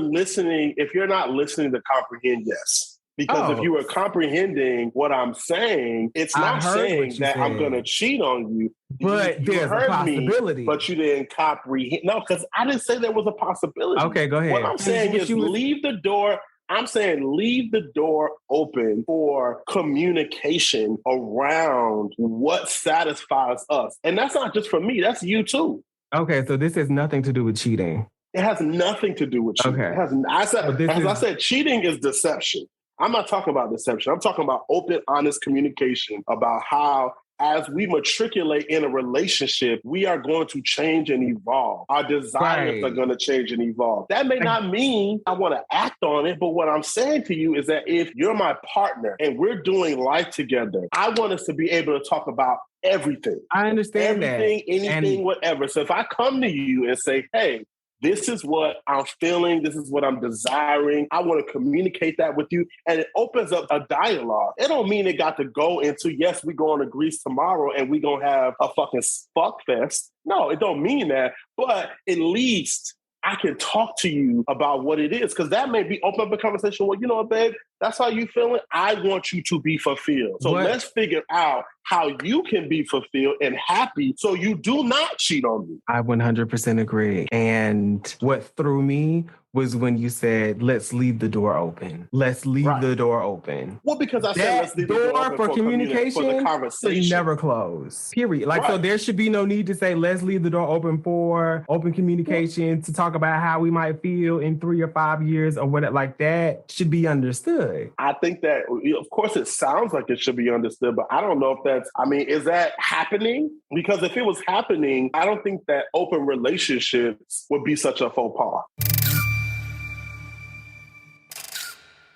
not listening to comprehend, yes. Because if you were comprehending what I'm saying, it's not saying that I'm going to cheat on you. But there's a possibility. But you didn't comprehend. No, because I didn't say there was a possibility. Okay, go ahead. What I'm saying is leave the door. I'm saying leave the door open for communication around what satisfies us. And that's not just for me. That's you too. Okay, so this has nothing to do with cheating. It has nothing to do with cheating. Okay. I said, cheating is deception. I'm not talking about deception. I'm talking about open, honest communication about how as we matriculate in a relationship, we are going to change and evolve. Our desires are going to change and evolve. That may not mean I want to act on it, but what I'm saying to you is that if you're my partner and we're doing life together, I want us to be able to talk about everything. I understand everything, anything, whatever. So if I come to you and say, hey, this is what I'm feeling. This is what I'm desiring. I want to communicate that with you. And it opens up a dialogue. It don't mean it got to go into, yes, we going to Greece tomorrow and we going to have a fucking fuck fest. No, it don't mean that. But at least I can talk to you about what it is. Because that may be open up a conversation. Well, you know what, babe? That's how you feeling? I want you to be fulfilled. So let's figure out how you can be fulfilled and happy so you do not cheat on me. I 100% agree. And what threw me was when you said, let's leave the door open. Let's leave the door open. Well, because I said, let's leave the door open for communication, for the conversation. Should never close. Period. Like, so there should be no need to say, let's leave the door open for open communication to talk about how we might feel in 3 or 5 years or whatever. Like, that should be understood. I think that, of course, it sounds like it should be understood, but I don't know if that's, is that happening? Because if it was happening, I don't think that open relationships would be such a faux pas.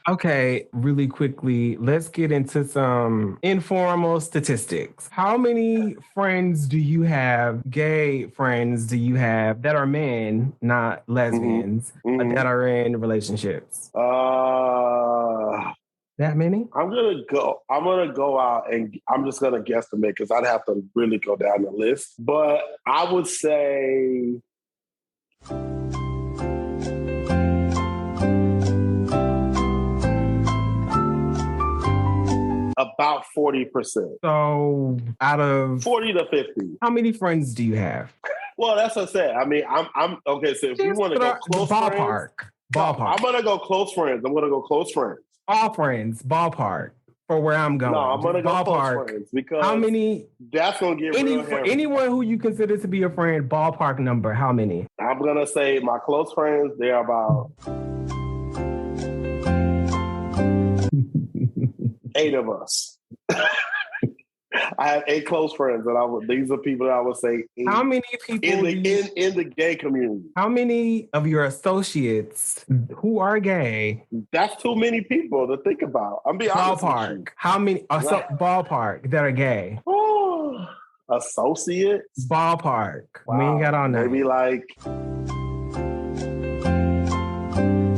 Okay, really quickly, let's get into some informal statistics. How many friends do you have, gay friends do you have that are men, not lesbians, that are in relationships? That many? I'm gonna go out and I'm just gonna guesstimate because I'd have to really go down the list. But I would say about 40%. So out of 40 to 50. How many friends do you have? Well, that's what I said. I'm okay. So if you want to go close ballpark, I'm gonna go close friends. All friends, ballpark. For where I'm going. No, I'm gonna go close friends because how many? That's gonna get real hairy. Anyone who you consider to be a friend, ballpark number. How many? I'm gonna say my close friends. They're about 8 of us. I have 8 close friends, and these are people that I would say. How many people in the gay community? How many of your associates who are gay? That's too many people to think about. I'm being honest with you. How many? Ballpark that are gay. Associates. Ballpark. Wow. We ain't got all night. Maybe like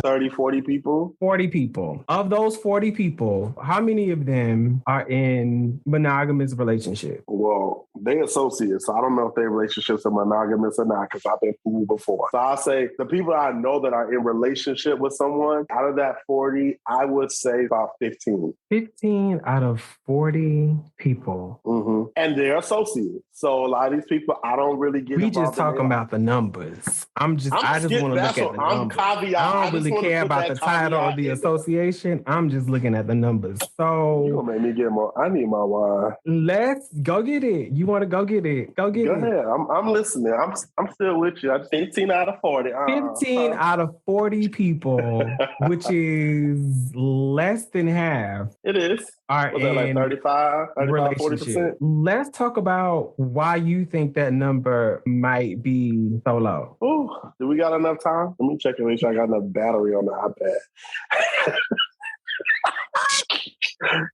30, 40 people. 40 people. Of those 40 people, how many of them are in monogamous relationships? Well, they associates, so I don't know if their relationships are monogamous or not because I've been fooled before. So I'll say the people I know that are in relationship with someone, out of that 40, I would say about 15. 15 out of 40 people. Mm-hmm. And they're associates. So a lot of these people, I don't really get We just talking about the numbers. I just want to look at the numbers. I don't really care about the title or the association. I'm just looking at the numbers. So you gonna make me get more. I need my wine. Let's go get it. You want to go get it? Go get it. Go ahead. I'm listening. I'm still with you. 15 out of 40. 15 out of 40 people, which is less than half. It is. Are was that like 35, 40%? Let's talk about why you think that number might be so low. Ooh, do we got enough time? Let me check and make sure I got enough battery on the iPad.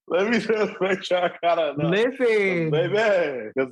Let me just make sure I got enough. Listen.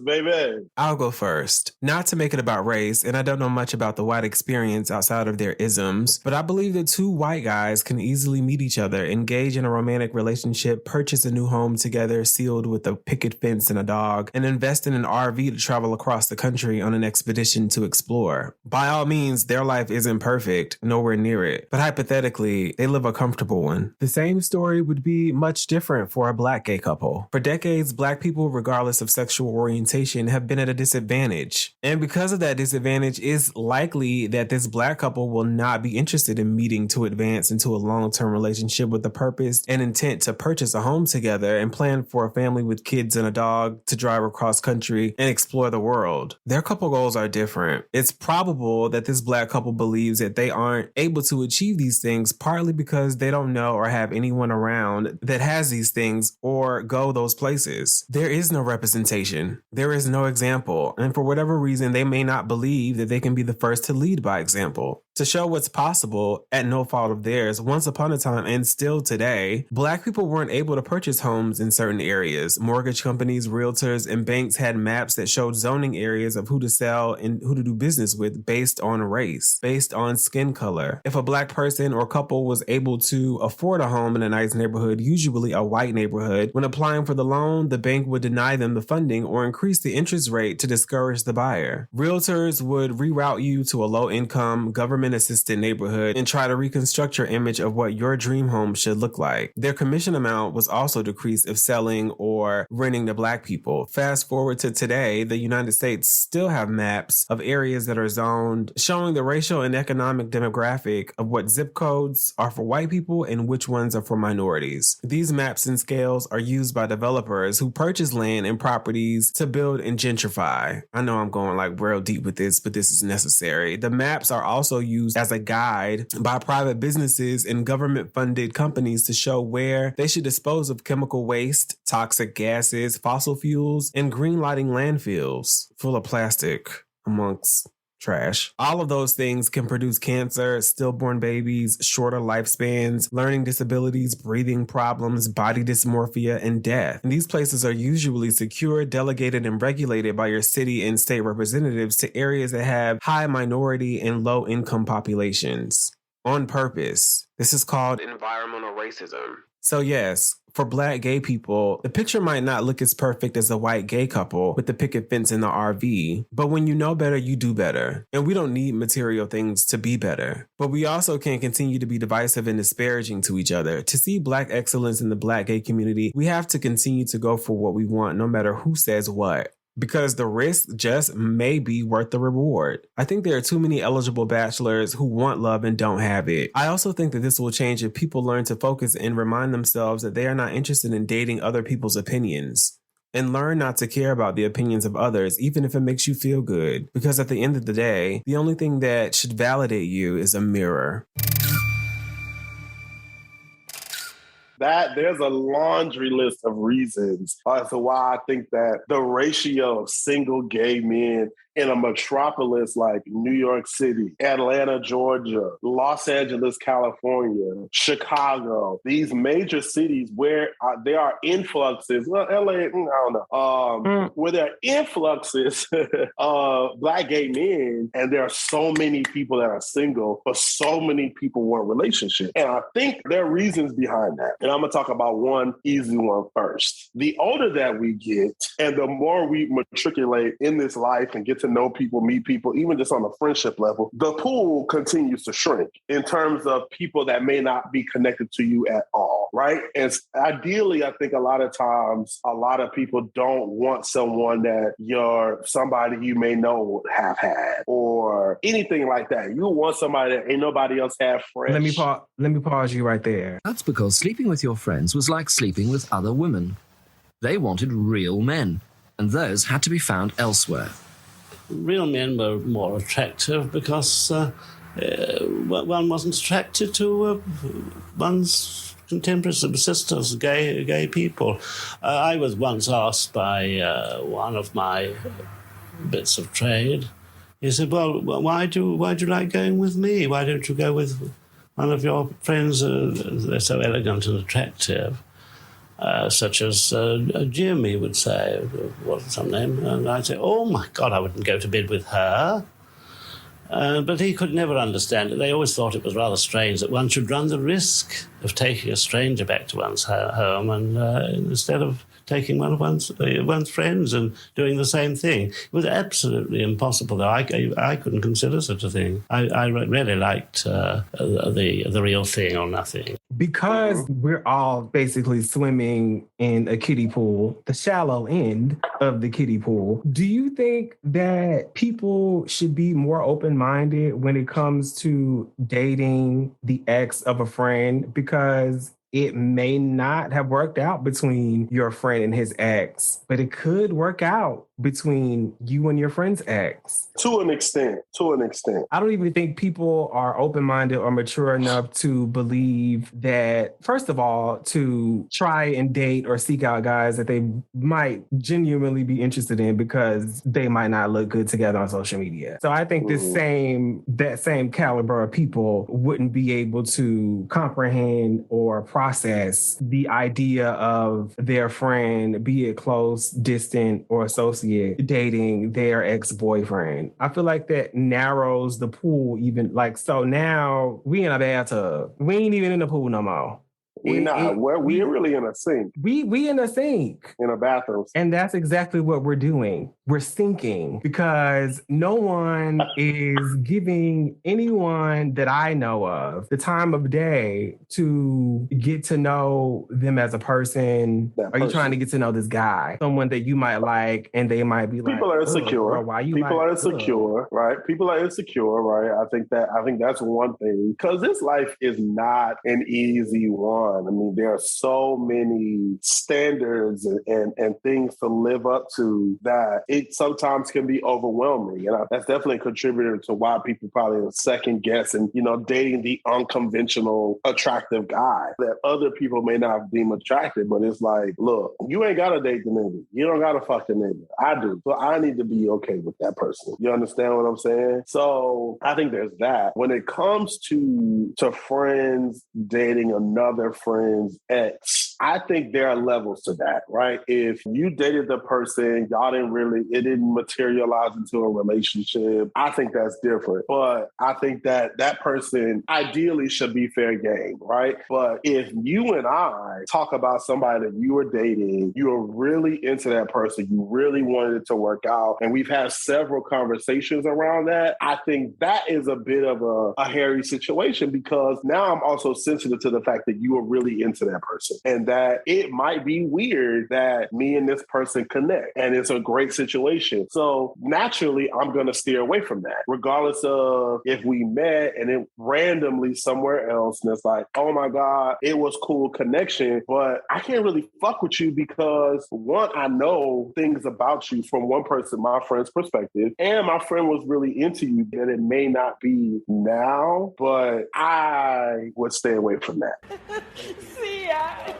Baby. I'll go first. Not to make it about race, and I don't know much about the white experience outside of their isms, but I believe that 2 white guys can easily meet each other, engage in a romantic relationship, purchase a new home together sealed with a picket fence and a dog, and invest in an RV to travel across the country on an expedition to explore. By all means, their life isn't perfect, nowhere near it, but hypothetically, they live a comfortable one. The same story would be much different for a black gay couple. For decades, black people, regardless of sexual orientation, have been at a disadvantage. And because of that disadvantage, it's likely that this black couple will not be interested in meeting to advance into a long-term relationship with the purpose and intent to purchase a home together and plan for a family with kids and a dog to drive across country and explore the world. Their couple goals are different. It's probable that this black couple believes that they aren't able to achieve these things partly because they don't know or have anyone around that has these things or go those places. There is no representation. There is no example. And for whatever reason, they may not believe that they can be the first to lead by example. To show what's possible at no fault of theirs, once upon a time and still today, black people weren't able to purchase homes in certain areas. Mortgage companies, realtors, and banks had maps that showed zoning areas of who to sell and who to do business with based on race, based on skin color. If a black person or couple was able to afford a home in a nice neighborhood, usually a white neighborhood, when applying for the loan, the bank would deny them the funding or increase the interest rate to discourage the buyer. Realtors would reroute you to a low-income, government women-assisted neighborhood and try to reconstruct your image of what your dream home should look like. Their commission amount was also decreased if selling or renting to Black people. Fast forward to today, the United States still have maps of areas that are zoned, showing the racial and economic demographic of what zip codes are for white people and which ones are for minorities. These maps and scales are used by developers who purchase land and properties to build and gentrify. I know I'm going like real deep with this, but this is necessary. The maps are also used as a guide by private businesses and government-funded companies to show where they should dispose of chemical waste, toxic gases, fossil fuels, and green lighting landfills full of plastic, amongst trash. All of those things can produce cancer, stillborn babies, shorter lifespans, learning disabilities, breathing problems, body dysmorphia, and death. And these places are usually secured, delegated, and regulated by your city and state representatives to areas that have high minority and low income populations. On purpose. This is called environmental racism. So yes, for Black gay people, the picture might not look as perfect as a white gay couple with the picket fence in the RV, but when you know better, you do better. And we don't need material things to be better. But we also can't continue to be divisive and disparaging to each other. To see Black excellence in the Black gay community, we have to continue to go for what we want, no matter who says what. Because the risk just may be worth the reward. I think there are too many eligible bachelors who want love and don't have it. I also think that this will change if people learn to focus and remind themselves that they are not interested in dating other people's opinions. And learn not to care about the opinions of others, even if it makes you feel good. Because at the end of the day, the only thing that should validate you is a mirror. That there's a laundry list of reasons as to why I think that the ratio of single gay men in a metropolis like New York City, Atlanta, Georgia, Los Angeles, California, Chicago, these major cities where there are influxes, well, LA, I don't know, where there are influxes of Black gay men, and there are so many people that are single, but so many people want relationships. And I think there are reasons behind that. And I'm going to talk about one easy one first. The older that we get, and the more we matriculate in this life and get to know people, meet people, even just on a friendship level, the pool continues to shrink in terms of people that may not be connected to you at all, right? And ideally, I think a lot of times, a lot of people don't want someone that somebody you may know would have had or anything like that. You want somebody that ain't nobody else have fresh. Let me pause you right there. That's because sleeping with your friends was like sleeping with other women. They wanted real men, and those had to be found elsewhere. Real men were more attractive because one wasn't attracted to one's contemporaries, sisters, gay people. I was once asked by one of my bits of trade. He said, "Well, why do you like going with me? Why don't you go with one of your friends? They're so elegant and attractive." Such as Jim, he would say, what's some name? And I'd say, oh my God, I wouldn't go to bed with her. But he could never understand it. They always thought it was rather strange that one should run the risk of taking a stranger back to one's home and instead of taking one of one's friends and doing the same thing. It was absolutely impossible, though. I couldn't consider such a thing. I really liked the real thing or nothing. Because we're all basically swimming in a kiddie pool, the shallow end of the kiddie pool, do you think that people should be more open-minded when it comes to dating the ex of a friend? Because it may not have worked out between your friend and his ex, but it could work out between you and your friend's ex. To an extent. I don't even think people are open-minded or mature enough to believe that, first of all, to try and date or seek out guys that they might genuinely be interested in because they might not look good together on social media. So I think that same caliber of people wouldn't be able to comprehend or process the idea of their friend, be it close, distant, or associate, dating their ex-boyfriend. I feel like that narrows the pool even. So now we in a bathtub. We ain't even in the pool no more. We're really in a sink. We in a sink. In a bathroom. And that's exactly what we're doing. we're sinking because no one is giving anyone that I know of the time of day to get to know them as a person. Are you trying to get to know this guy? Someone that you might like, and they might be like, people are insecure. Girl, why you people like, are insecure, right? People are insecure, right? I think that's one thing, because this life is not an easy one. I mean, there are so many standards and things to live up to that it sometimes can be overwhelming. And that's definitely a contributor to why people probably second guess and, dating the unconventional attractive guy that other people may not deem attractive. But it's like, look, you ain't got to date the nigga. You don't got to fuck the nigga. I do. So I need to be okay with that person. You understand what I'm saying? So I think there's that. When it comes to friends dating another friend's ex, I think there are levels to that, right? If you dated the person, it didn't materialize into a relationship, I think that's different. But I think that person ideally should be fair game, right? But if you and I talk about somebody that you were dating, you were really into that person, you really wanted it to work out, and we've had several conversations around that, I think that is a bit of a hairy situation, because now I'm also sensitive to the fact that you were really into that person and that it might be weird that me and this person connect and it's a great situation. So naturally, I'm going to steer away from that, regardless of if we met and it randomly somewhere else and it's like, oh my God, it was cool connection, but I can't really fuck with you because one, I know things about you from one person, my friend's perspective, and my friend was really into you, that it may not be now, but I would stay away from that. See ya.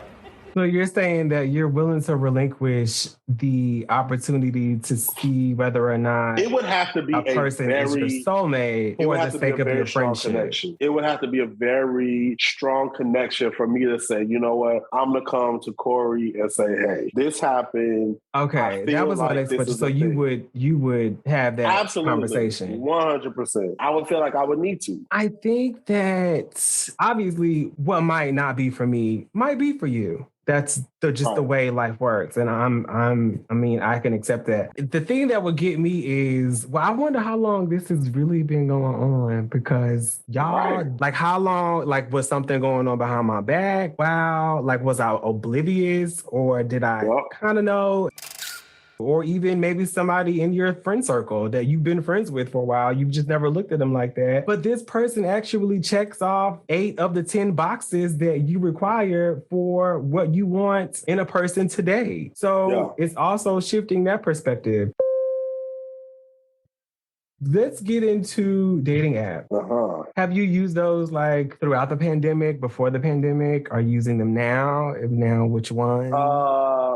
So you're saying that you're willing to relinquish the opportunity to see whether or not it would have to be a person is your soulmate for the sake of your friendship. Connection. It would have to be a very strong connection for me to say, you know what, I'm gonna come to Corey and say, hey, this happened. Okay, that was my next question. So you would have that conversation. 100%. I would feel like I would need to. I think that obviously what might not be for me might be for you. That's the way life works. And I can accept that. The thing that would get me is, I wonder how long this has really been going on, because y'all, like how long, like was something going on behind my back? Wow. Like was I oblivious, or did I kind of know? Or even maybe somebody in your friend circle that you've been friends with for a while, you've just never looked at them like that. But this person actually checks off 8 of the 10 boxes that you require for what you want in a person today. So it's also shifting that perspective. Let's get into dating apps. Have you used those like throughout the pandemic, before the pandemic? Are you using them now? If now, which one?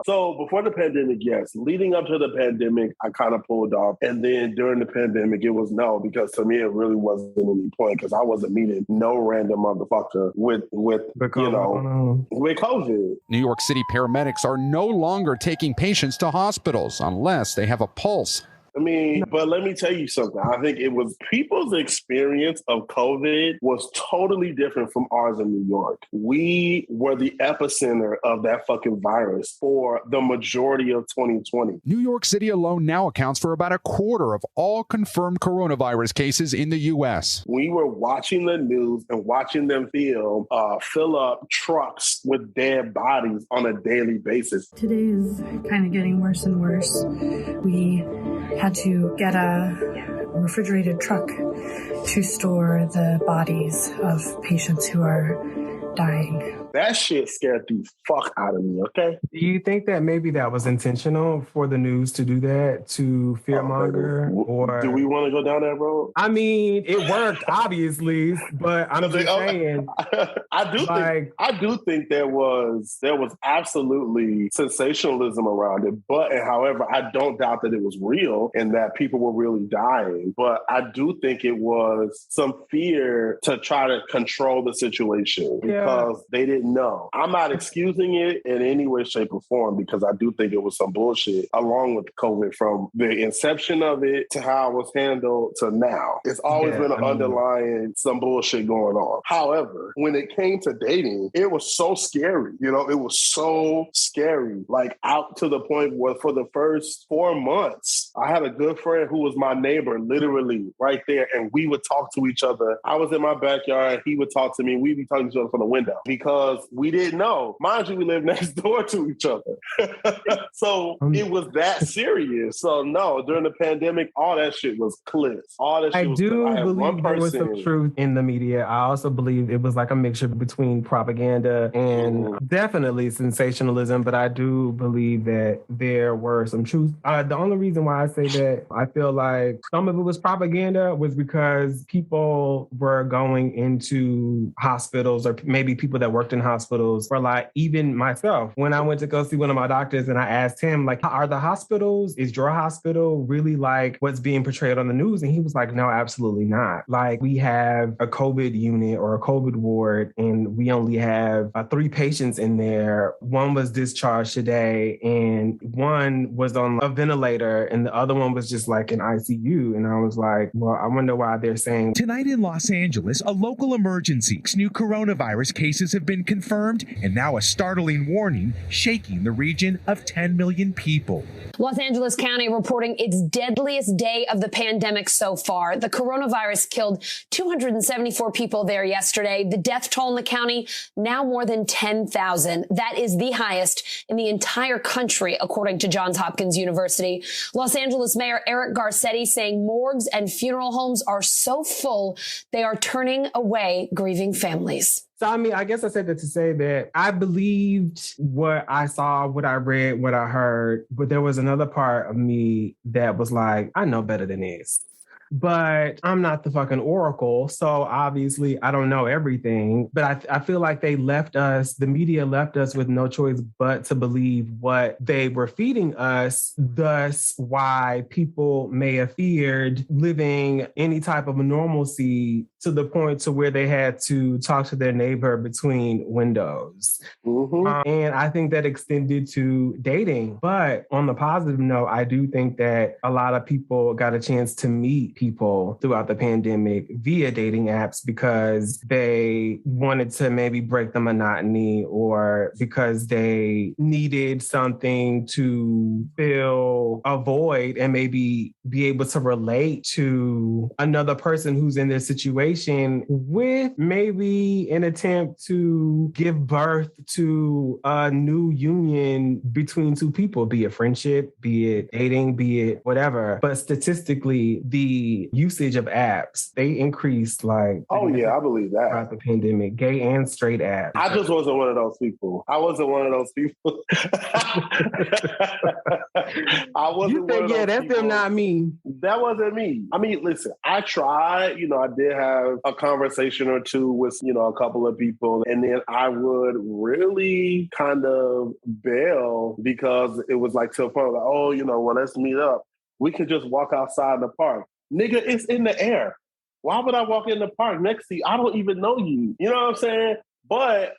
So before the pandemic, yes. Leading up to the pandemic, I kind of pulled off. And then during the pandemic, it was no, because to me, it really wasn't any point, because I wasn't meeting no random motherfucker with COVID. New York City paramedics are no longer taking patients to hospitals unless they have a pulse. I mean, but let me tell you something. I think it was people's experience of COVID was totally different from ours in New York. We were the epicenter of that fucking virus for the majority of 2020. New York City alone now accounts for about a quarter of all confirmed coronavirus cases in the U.S. We were watching the news and watching them fill up trucks with dead bodies on a daily basis. Today is kind of getting worse and worse. We had to get a refrigerated truck to store the bodies of patients who are dying. That shit scared the fuck out of me, okay? Do you think that maybe that was intentional for the news to do that, to fearmonger? Or do we want to go down that road? I mean, it worked, obviously, but I'm just saying. I do think there was absolutely sensationalism around it, however, I don't doubt that it was real and that people were really dying. But I do think it was some fear to try to control the situation. Yeah, because they didn't know. I'm not excusing it in any way, shape, or form because I do think it was some bullshit along with COVID from the inception of it to how it was handled to now. It's always been an underlying some bullshit going on. However, when it came to dating, it was so scary. You know, it was so scary. Like out to the point where for the first 4 months, I had a good friend who was my neighbor, literally right there, and we would talk to each other. I was in my backyard, he would talk to me, we'd be talking to each other from the window because we didn't know. Mind you, we lived next door to each other. So it was that serious. So no, during the pandemic, all that shit was clips. All that shit was clips. I believe there was some truth in the media. I also believe it was like a mixture between propaganda and definitely sensationalism, but I do believe that there were some truth. The only reason why I say that I feel like some of it was propaganda was because people were going into hospitals, or maybe people that worked in hospitals, or like even myself, when I went to go see one of my doctors and I asked him, like, are the hospitals, is your hospital really like what's being portrayed on the news? And he was like, no, absolutely not. Like, we have a COVID unit or a COVID ward, and we only have 3 patients in there. One was discharged today, and one was on a ventilator, and the other one was just like in ICU. And I was like, well, I wonder why they're saying. Tonight in Los Angeles, a local emergency. New coronavirus cases have been confirmed, and now a startling warning shaking the region of 10 million people. Los Angeles County reporting its deadliest day of the pandemic so far. The coronavirus killed 274 people there yesterday. The death toll in the county, now more than 10,000. That is the highest in the entire country, according to Johns Hopkins University. Los Angeles Mayor Eric Garcetti saying morgues and funeral homes are so full, they are turning away grieving families. So, I mean, I guess I said that to say that I believed what I saw, what I read, what I heard, but there was another part of me that was like, I know better than this. But I'm not the fucking oracle, so obviously I don't know everything. But I feel like they left us, the media left us with no choice but to believe what they were feeding us, thus why people may have feared living any type of normalcy to the point to where they had to talk to their neighbor between windows. And I think that extended to dating. But on the positive note, I do think that a lot of people got a chance to meet people throughout the pandemic via dating apps because they wanted to maybe break the monotony, or because they needed something to fill a void and maybe be able to relate to another person who's in their situation, with maybe an attempt to give birth to a new union between two people, be it friendship, be it dating, be it whatever. But statistically, the usage of apps, they increased like... Oh yeah, I believe that. Throughout the pandemic, gay and straight apps. I just wasn't one of those people. I wasn't one of those people. You think, yeah, that's them, not me. That wasn't me. I mean, listen, I tried, I did have a conversation or two with, a couple of people, and then I would really kind of bail because it was like to a point like, oh, well, let's meet up. We can just walk outside in the park. Nigga, it's in the air. Why would I walk in the park next to you? I don't even know you. You know what I'm saying? But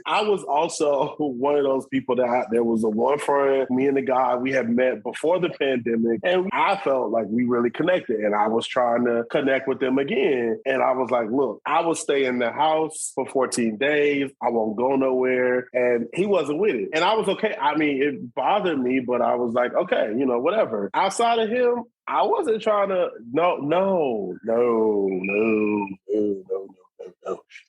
I was also one of those people that there was a one friend, me and the guy, we had met before the pandemic, and I felt like we really connected, and I was trying to connect with them again. And I was like, look, I will stay in the house for 14 days. I won't go nowhere. And he wasn't with it. And I was okay. I mean, it bothered me, but I was like, okay, whatever. Outside of him, I wasn't trying to, no.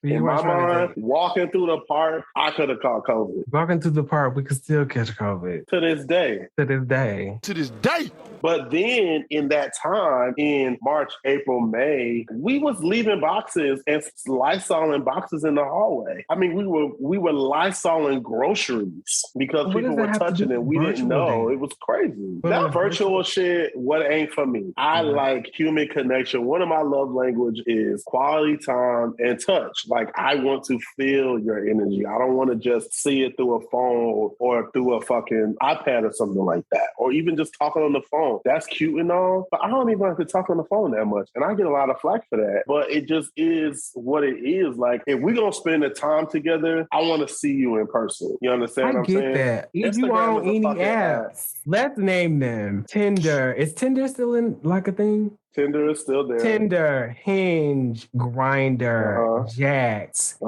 In my mind, walking through the park, I could have caught COVID. Walking through the park, we could still catch COVID. To this day. To this day. To this day. But then in that time, in March, April, May, we was leaving boxes and Lysoling boxes in the hallway. I mean, we were Lysoling groceries because people were touching it. We didn't know. It was crazy. That virtual shit, what ain't for me. I like human connection. One of my love language is quality time and touch. Like, I want to feel your energy. I don't want to just see it through a phone or through a fucking iPad or something like that. Or even just talking on the phone. That's cute and all, but I don't even have to talk on the phone that much. And I get a lot of flack for that. But it just is what it is. Like, if we're going to spend the time together, I want to see you in person. You understand what I'm saying? I get that. If you Instagram on is a any fucking apps, let's name them. Tinder. Is Tinder still in like a thing? Tinder is still there. Tinder, Hinge, Grindr, Jax,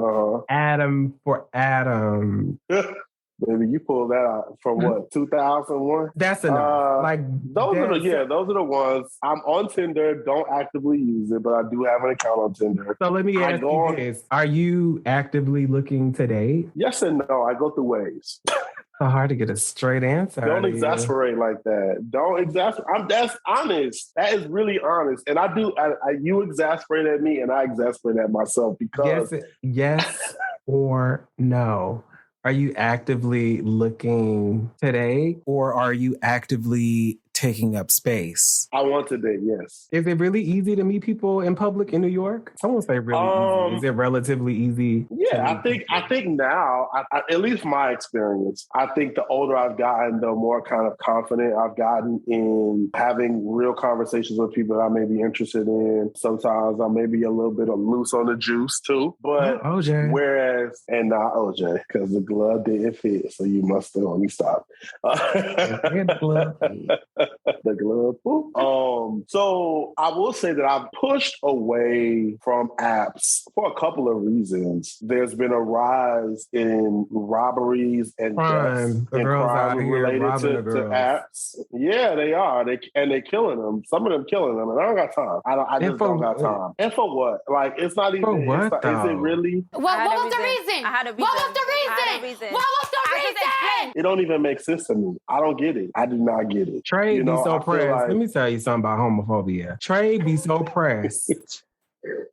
Adam for Adam. Baby, you pulled that out from what, 2001? That's enough. Those are the ones. I'm on Tinder, don't actively use it, but I do have an account on Tinder. So let me ask you this. Are you actively looking to date? Yes and no. I go through waves. So hard to get a straight answer. Don't exasperate like that. Don't exasperate. That's honest. That is really honest. And I do. You exasperate at me, and I exasperate at myself because yes or no. Are you actively looking today, or are you actively taking up space? I want to date, yes. Is it really easy to meet people in public in New York? Someone say really easy. Is it relatively easy? Yeah, I think now, at least my experience, I think the older I've gotten, the more kind of confident I've gotten in having real conversations with people that I may be interested in. Sometimes I may be a little bit loose on the juice too, but OJ. Whereas, and not OJ, because the glove didn't fit, so you must have, let me stop. The glove. So I will say that I've pushed away from apps for a couple of reasons. There's been a rise in robberies and deaths and crime related to apps. Yeah, they are. They're killing them. Some of them killing them, and I don't got time. I just don't got time. And for what? Like, it's not even. For what, is it really? What was the reason? What was the reason? It don't even make sense to me. I don't get it. I do not get it. Trey be so pressed. Let me tell you something about homophobia. Trey be so pressed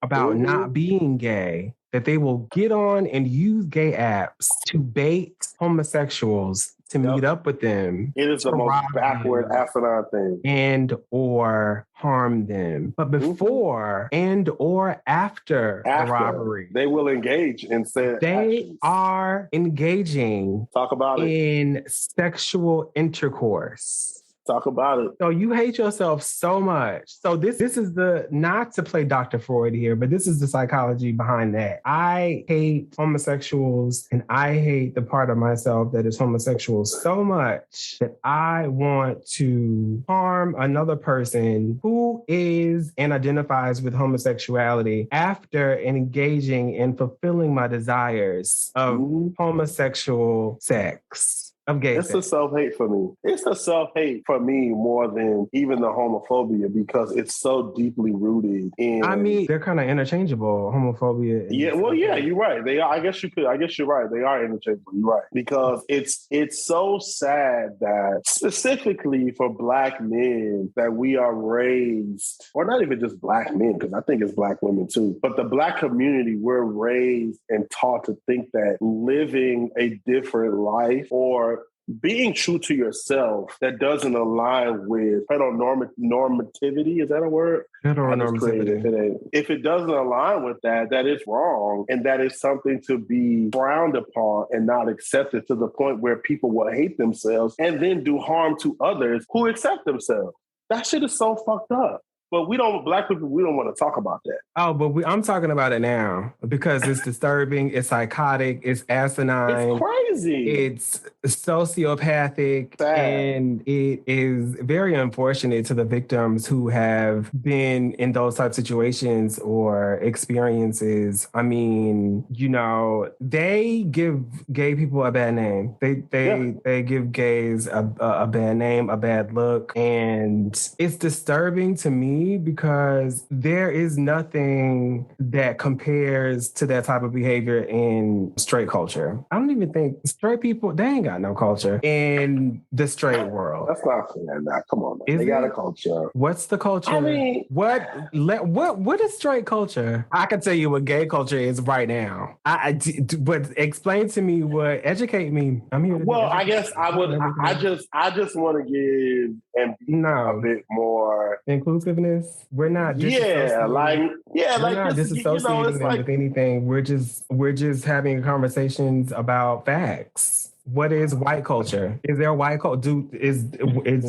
about not being gay that they will get on and use gay apps to bait homosexuals to meet up with them. It is the most backward, asinine thing. And or harm them. But before and or after the robbery, they will engage in said actions. Are engaging in sexual intercourse. Talk about it. So you hate yourself so much. So this is the, not to play Dr. Freud here, but this is the psychology behind that. I hate homosexuals and I hate the part of myself that is homosexual so much that I want to harm another person who is and identifies with homosexuality after engaging in fulfilling my desires of homosexual sex. It's the self-hate for me. It's the self-hate for me more than even the homophobia because it's so deeply rooted in... I mean, they're kind of interchangeable, homophobia. You're right. They are. I guess you're right. They are interchangeable. You're right. Because it's so sad that specifically for Black men that we are raised, or not even just Black men, because I think it's Black women too, but the Black community, we're raised and taught to think that living a different life or being true to yourself that doesn't align with heteronormativity, is that a word? Heteronormativity. If it doesn't align with that, that is wrong. And that is something to be frowned upon and not accepted to the point where people will hate themselves and then do harm to others who accept themselves. That shit is so fucked up. But Black people, we don't want to talk about that. Oh, but I'm talking about it now because it's disturbing, it's psychotic, it's asinine. It's crazy. It's sociopathic. Sad. And it is very unfortunate to the victims who have been in those type of situations or experiences. I mean, they give gay people a bad name. They give gays a bad name, a bad look. And it's disturbing to me because there is nothing that compares to that type of behavior in straight culture. I don't even think straight people, they ain't got no culture in the straight world. That's not fair. Nah, come on, man. They got a culture. What's the culture? I mean, what is straight culture? I can tell you what gay culture is right now. But explain to me educate me. I'm here. Well, I guess I would. I just want to give and be a bit more inclusiveness. We're not disassociating them with anything. We're just having conversations about facts. What is white culture? Is there white culture? Is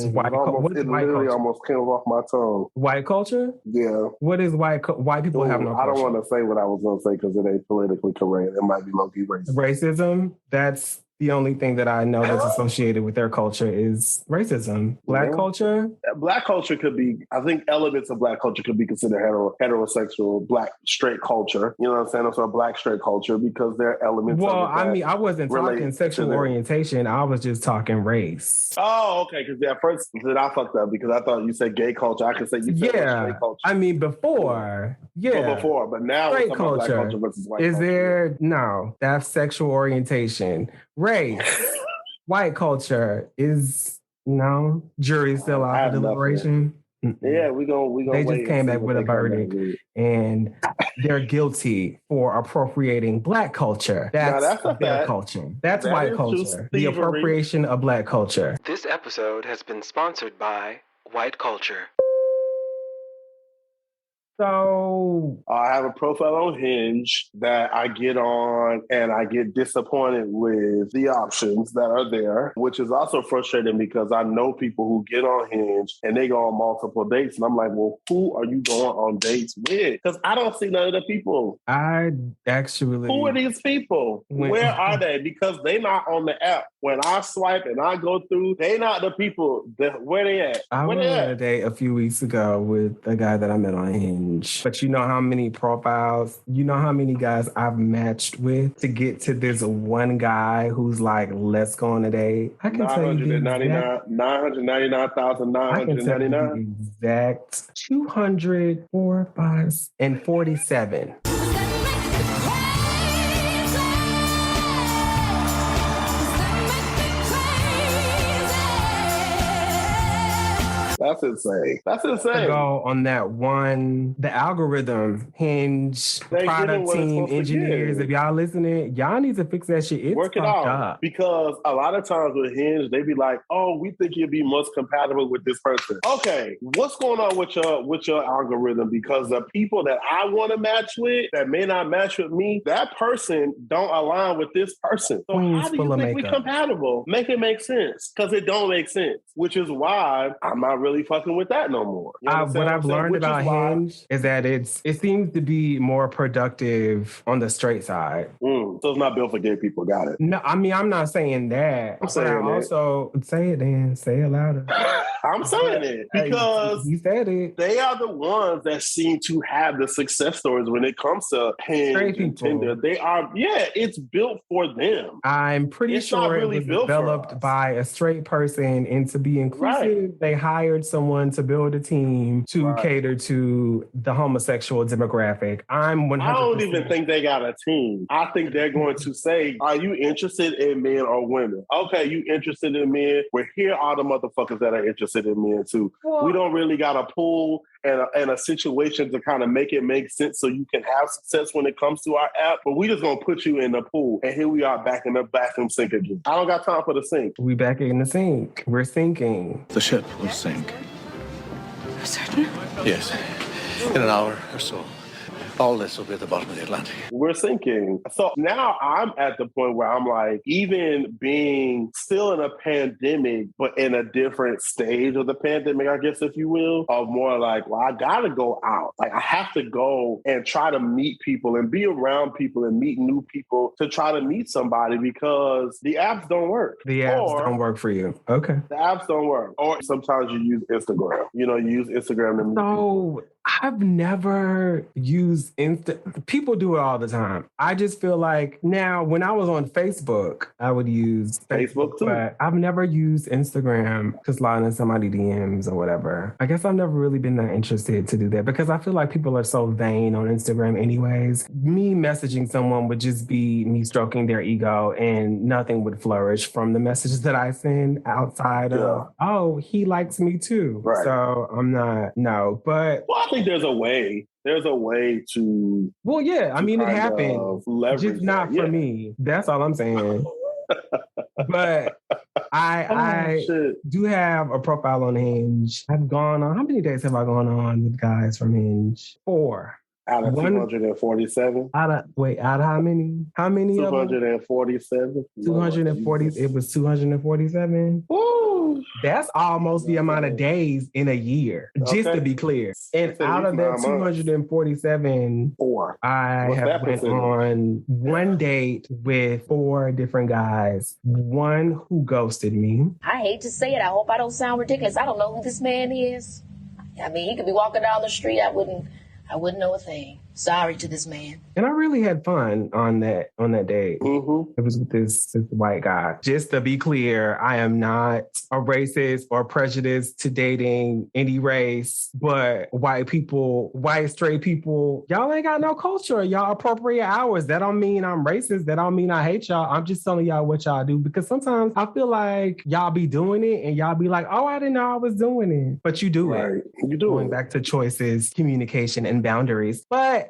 white culture? It literally almost came off my tongue. White culture? Yeah. What is white people have no culture? I don't want to say what I was going to say because it ain't politically correct. It might be low-key racist. Racism? That's the only thing that I know that's associated with their culture is racism. Black culture? Black culture could be, I think elements of black culture could be considered heterosexual, black straight culture. You know what I'm saying? So black straight culture because there are elements of it. Well, I mean, I wasn't talking sexual orientation. I was just talking race. Oh, okay. Because at first I fucked up because I thought you said gay culture. I could say you said straight culture. I mean, before. Yeah. But now straight we're talking about black culture versus white culture. No, that's sexual orientation. Race, white culture is jury's still out for deliberation. Yeah, we gonna. They just came back with a verdict, and they're guilty for appropriating black culture. That's their culture. That's white culture. The appropriation of black culture. This episode has been sponsored by white culture. So I have a profile on Hinge that I get on and I get disappointed with the options that are there, which is also frustrating because I know people who get on Hinge and they go on multiple dates. And I'm like, well, who are you going on dates with? Because I don't see none of the people. Who are these people? Where are they? Because they not on the app. When I swipe and I go through, they not the people. Where they at? I went on a date a few weeks ago with a guy that I met on Hinge. But you know how many profiles, you know how many guys I've matched with to get to this one guy who's like, let's go on a date? I can tell you 999,999. Exact 204, 5, and 47. That's insane. To go on that one, the algorithm, Hinge, product team, engineers. If y'all listening, y'all need to fix that shit. It's work it out. Up. Because a lot of times with Hinge, they be like, oh, we think you'll be most compatible with this person. Okay, what's going on with your algorithm? Because the people that I want to match with that may not match with me, that person don't align with this person. So how do you think we compatible? Make it make sense. Because it don't make sense. Which is why I'm not really fucking with that no more. You know what I've learned about Hinge is that it seems to be more productive on the straight side. So it's not built for gay people. Got it. No, I mean, I'm not saying that. I'm saying also say it then. Say it louder. I'm saying it because you said it. They are the ones that seem to have the success stories when it comes to Hinge and Tinder. They are, it's built for them. I'm pretty sure it was developed by a straight person, and to be inclusive, they hired someone to build a team to cater to the homosexual demographic. I'm 100%. I don't even think they got a team. I think they're going to say, are you interested in men or women? Okay, you interested in men? Well, here are the motherfuckers that are interested in men too. We don't really got a pool and a situation to kind of make it make sense so you can have success when it comes to our app, but we just gonna put you in the pool and here we are back in the bathroom sink again. I don't got time for the sink. We back in the sink. We're sinking. The ship will sink. Certain? Yes. In an hour or so. All this will be at the bottom of the Atlantic. We're sinking. So now I'm at the point where I'm like, even being still in a pandemic, but in a different stage of the pandemic, I guess, if you will, of more like, well, I gotta go out. Like, I have to go and try to meet people and be around people and meet new people to try to meet somebody because the apps don't work. The apps don't work for you. Okay. The apps don't work. Or sometimes you use Instagram. You use Instagram to meet people. I've never used people do it all the time. I just feel like now when I was on Facebook, I would use Facebook too. But I've never used Instagram to slide in somebody DMs or whatever. I guess I've never really been that interested to do that because I feel like people are so vain on Instagram anyways. Me messaging someone would just be me stroking their ego and nothing would flourish from the messages that I send outside of, oh, he likes me too. Right. So I'm not, but... Well, I think there's a way. There's a way to... Well, yeah. I mean, it happened. Just not for me. That's all I'm saying. But I do have a profile on Hinge. I've gone on, how many dates have I gone on with guys from Hinge? 4. Out of 247? Out of how many? How many 247. 240. It was 247. Woo! That's almost the amount of days in a year, just to be clear. And out of that 247, I have went on one date with 4 different guys. One who ghosted me. I hate to say it. I hope I don't sound ridiculous. I don't know who this man is. I mean, he could be walking down the street. I wouldn't know a thing. Sorry to this man. And I really had fun on that date. Mm-hmm. It was with this white guy. Just to be clear, I am not a racist or prejudiced to dating any race, but white straight people, y'all ain't got no culture. Y'all appropriate ours. That don't mean I'm racist. That don't mean I hate y'all. I'm just telling y'all what y'all do, because sometimes I feel like y'all be doing it and y'all be like, oh, I didn't know I was doing it. But you do it. You do. Going back to choices, communication, and boundaries. But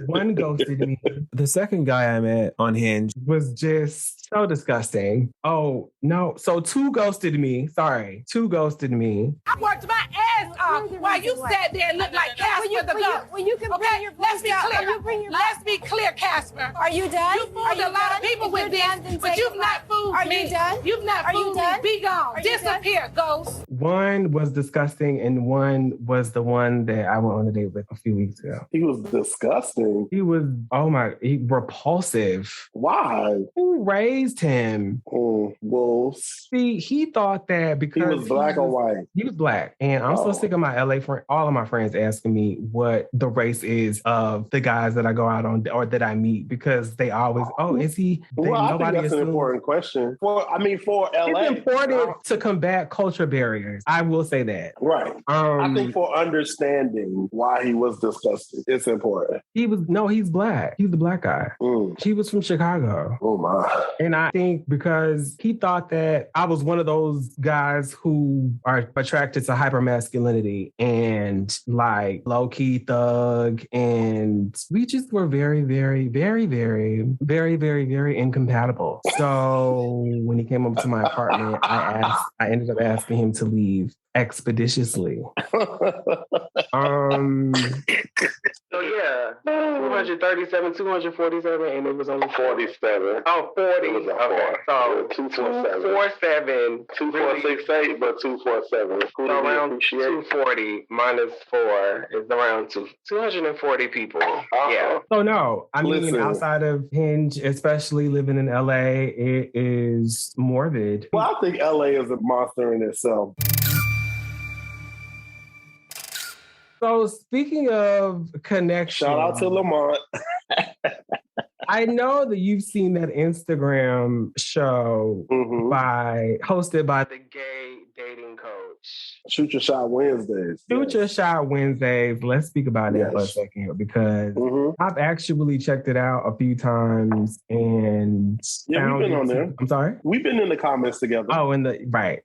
one ghosted me. The second guy I met on Hinge was just so disgusting. Oh, no. So 2 ghosted me. Sorry. 2 ghosted me. I worked my ass off while you sat there and looked like Casper the ghost. Well, you can bring your Let's be clear. Let's be clear, Casper. Are you done? You fooled a lot of people with this, but you've not fooled me. Are you done? You've not fooled me. Be gone. Disappear, ghost. One was disgusting, and one was the one that I went on a date with a few weeks ago. He was disgusting. He was, repulsive. Why? Who raised him? Well, see, he thought that because he was black or white. He was black. And I'm so sick of my LA friend, all of my friends asking me what the race is of the guys that I go out on or that I meet, because they always, is he? Well, I think that's an important question. For LA. It's important to combat culture barriers. I will say that. Right. I think for understanding why he was disgusted, it's important. He's black. He's the black guy. He was from Chicago. Oh my. And I think because he thought that I was one of those guys who are attracted to hypermasculinity and like low-key thug, and we just were very, very, very, very, very, very, very incompatible. So when he came up to my apartment, I ended up asking him to leave expeditiously. So yeah, 237, 247, and it was only 47. Oh, 40. It was okay, so 247. 2468, but 247. So around 240 minus 4 is around 240 people. Yeah. So no, I mean, outside of Hinge, especially living in LA, it is morbid. Well, I think LA is a monster in itself. So speaking of connection, shout out to Lamont. I know that you've seen that Instagram show hosted by the gay dating coach. Shoot Your Shot Wednesdays. Shoot Your Shot Wednesdays. Let's speak about that for a second, because I've actually checked it out a few times and we've been on there. I'm sorry? We've been in the comments together. Oh, right.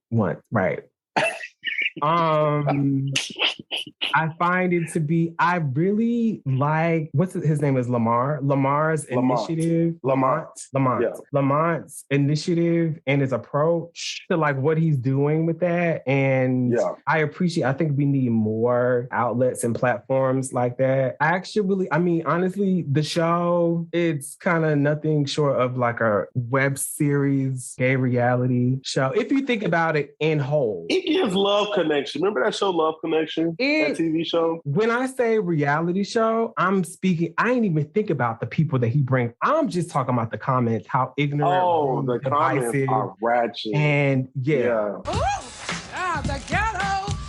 I find it to be, I really like, his name is Lamar's initiative. Lamont's initiative and his approach to like what he's doing with that. And I think we need more outlets and platforms like that. Honestly, the show, it's kind of nothing short of like a web series, gay reality show. If you think about it in whole. It gives Love Connection. Remember that show, Love Connection? That TV show? When I say reality show, I ain't even think about the people that he brings. I'm just talking about the comments, how ignorant, the comments are ratchet. And the ghetto.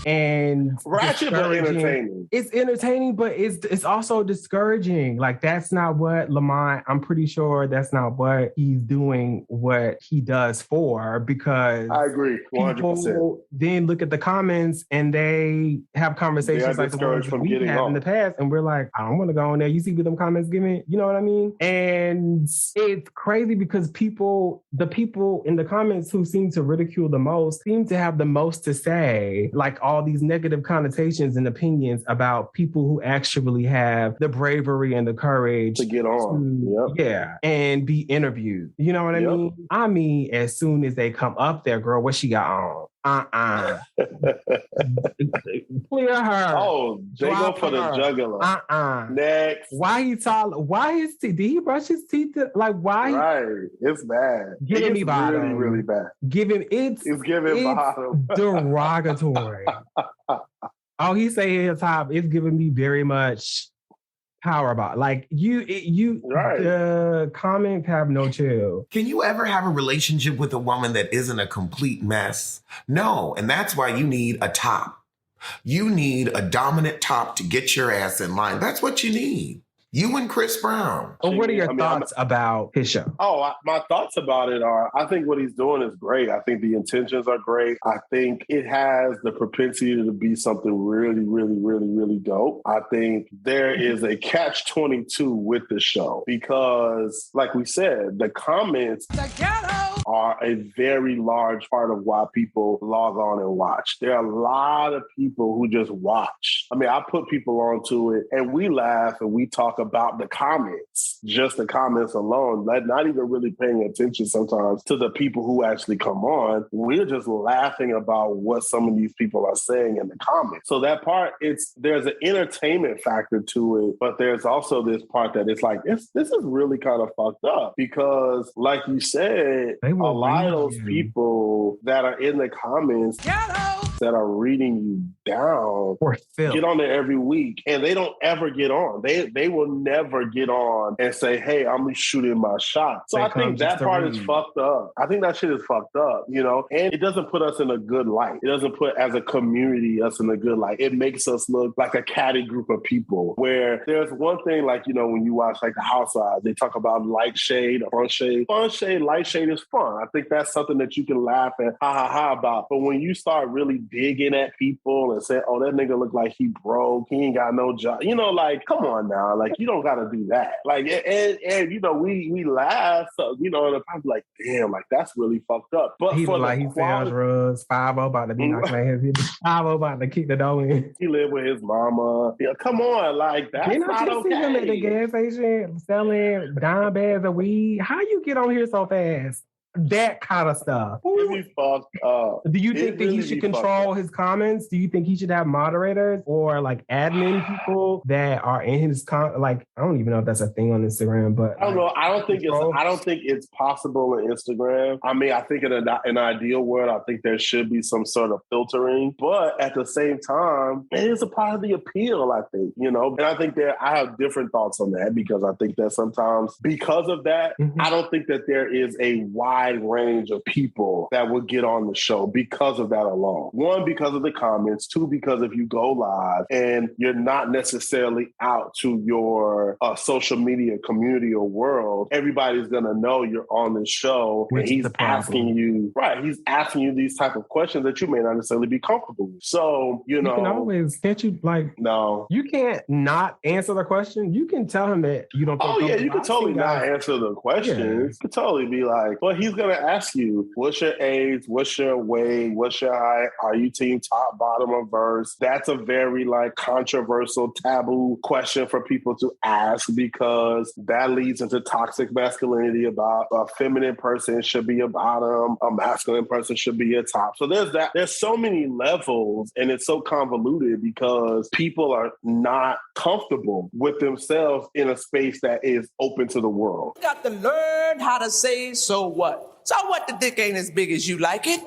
And ratchet but entertaining. It's entertaining, but it's also discouraging. Like, that's not what Lamont, I'm pretty sure that's not what he's doing, what he does for, because I agree 100%. People then look at the comments and they have conversations like the ones that we had in the past, and we're like, I don't want to go on there. You see what them comments giving? You know what I mean? And it's crazy because the people in the comments who seem to ridicule the most seem to have the most to say. Like, all these negative connotations and opinions about people who actually have the bravery and the courage to get on. And be interviewed. You know what I mean? I mean, as soon as they come up there, girl, what she got on? Clear her. Oh, they go for the jugular. Next. Why he tall? Why his teeth? Did he brush his teeth? Like why? Right. It's bad. Giving me bottom. Really, really bad. It's giving bottom. Derogatory. Oh, he say his top. It's giving me very much power about. Like the comments have no chill. Can you ever have a relationship with a woman that isn't a complete mess? No, and that's why you need a top. You need a dominant top to get your ass in line. That's what you need. You and Chris Brown. Well, what are your thoughts about his show? My thoughts about it are, I think what he's doing is great. I think the intentions are great. I think it has the propensity to be something really, really, really, really dope. I think there is a catch-22 with the show because, like we said, the comments are a very large part of why people log on and watch. There are a lot of people who just watch. I mean, I put people onto it and we laugh and we talk about the comments, just the comments alone, not even really paying attention sometimes to the people who actually come on. We're just laughing about what some of these people are saying in the comments. So that part, there's an entertainment factor to it, but there's also this part that it's like, this is really kind of fucked up because, like you said, a lot of those people that are in the comments that are reading you down get on there every week and they don't ever get on. They will never get on and say, hey, I'm shooting my shot. So I think that part is fucked up. I think that shit is fucked up, you know, and it doesn't put us in a good light. It doesn't put as a community us in a good light. It makes us look like a catty group of people where there's one thing like, you know, when you watch like The Housewives, they talk about light shade, front shade. Front shade, light shade is fun. I think that's something that you can laugh and ha about. But when you start really digging at people and say, oh, that nigga look like he broke, he ain't got no job, you know, like, come on now, like, you don't gotta do that. Like, and you know, we laugh, so, you know, and I'm like, damn, like, that's really fucked up. But he like he sells drugs, 5-0 about to be knocking at his 5-0 about to kick the door in. He lived with his mama. Yeah, come on, like, that's not okay. See him at the gas station selling dime bags of weed. How you get on here so fast? That kind of stuff. It be fucked up. Do you think that he should control his comments? Do you think he should have moderators or like admin people that are in his like? I don't even know if that's a thing on Instagram, but I don't know. I don't think it's possible on Instagram. I mean, I think in an ideal world, I think there should be some sort of filtering, but at the same time, it is a part of the appeal. I think, you know, and I think I have different thoughts on that because I think that sometimes because of that, I don't think that there is a wide range of people that would get on the show because of that alone. One, because of the comments. Two, because if you go live and you're not necessarily out to your social media community or world, everybody's going to know you're on the show. And he's asking you, he's asking you these type of questions that you may not necessarily be comfortable with. So, you know. You can always, can't you, like, no. You can't not answer the question. You can tell him that you don't think. Oh, yeah, you can totally not answer the question. Yeah. You can totally be like, well, he's going to ask you, what's your age? What's your weight? What's your height? Are you team top, bottom, or verse? That's a very like controversial, taboo question for people to ask because that leads into toxic masculinity about a feminine person should be a bottom, a masculine person should be a top. So there's that. There's so many levels and it's so convoluted because people are not comfortable with themselves in a space that is open to the world. You got to learn how to say, so what? So what, the dick ain't as big as you like it?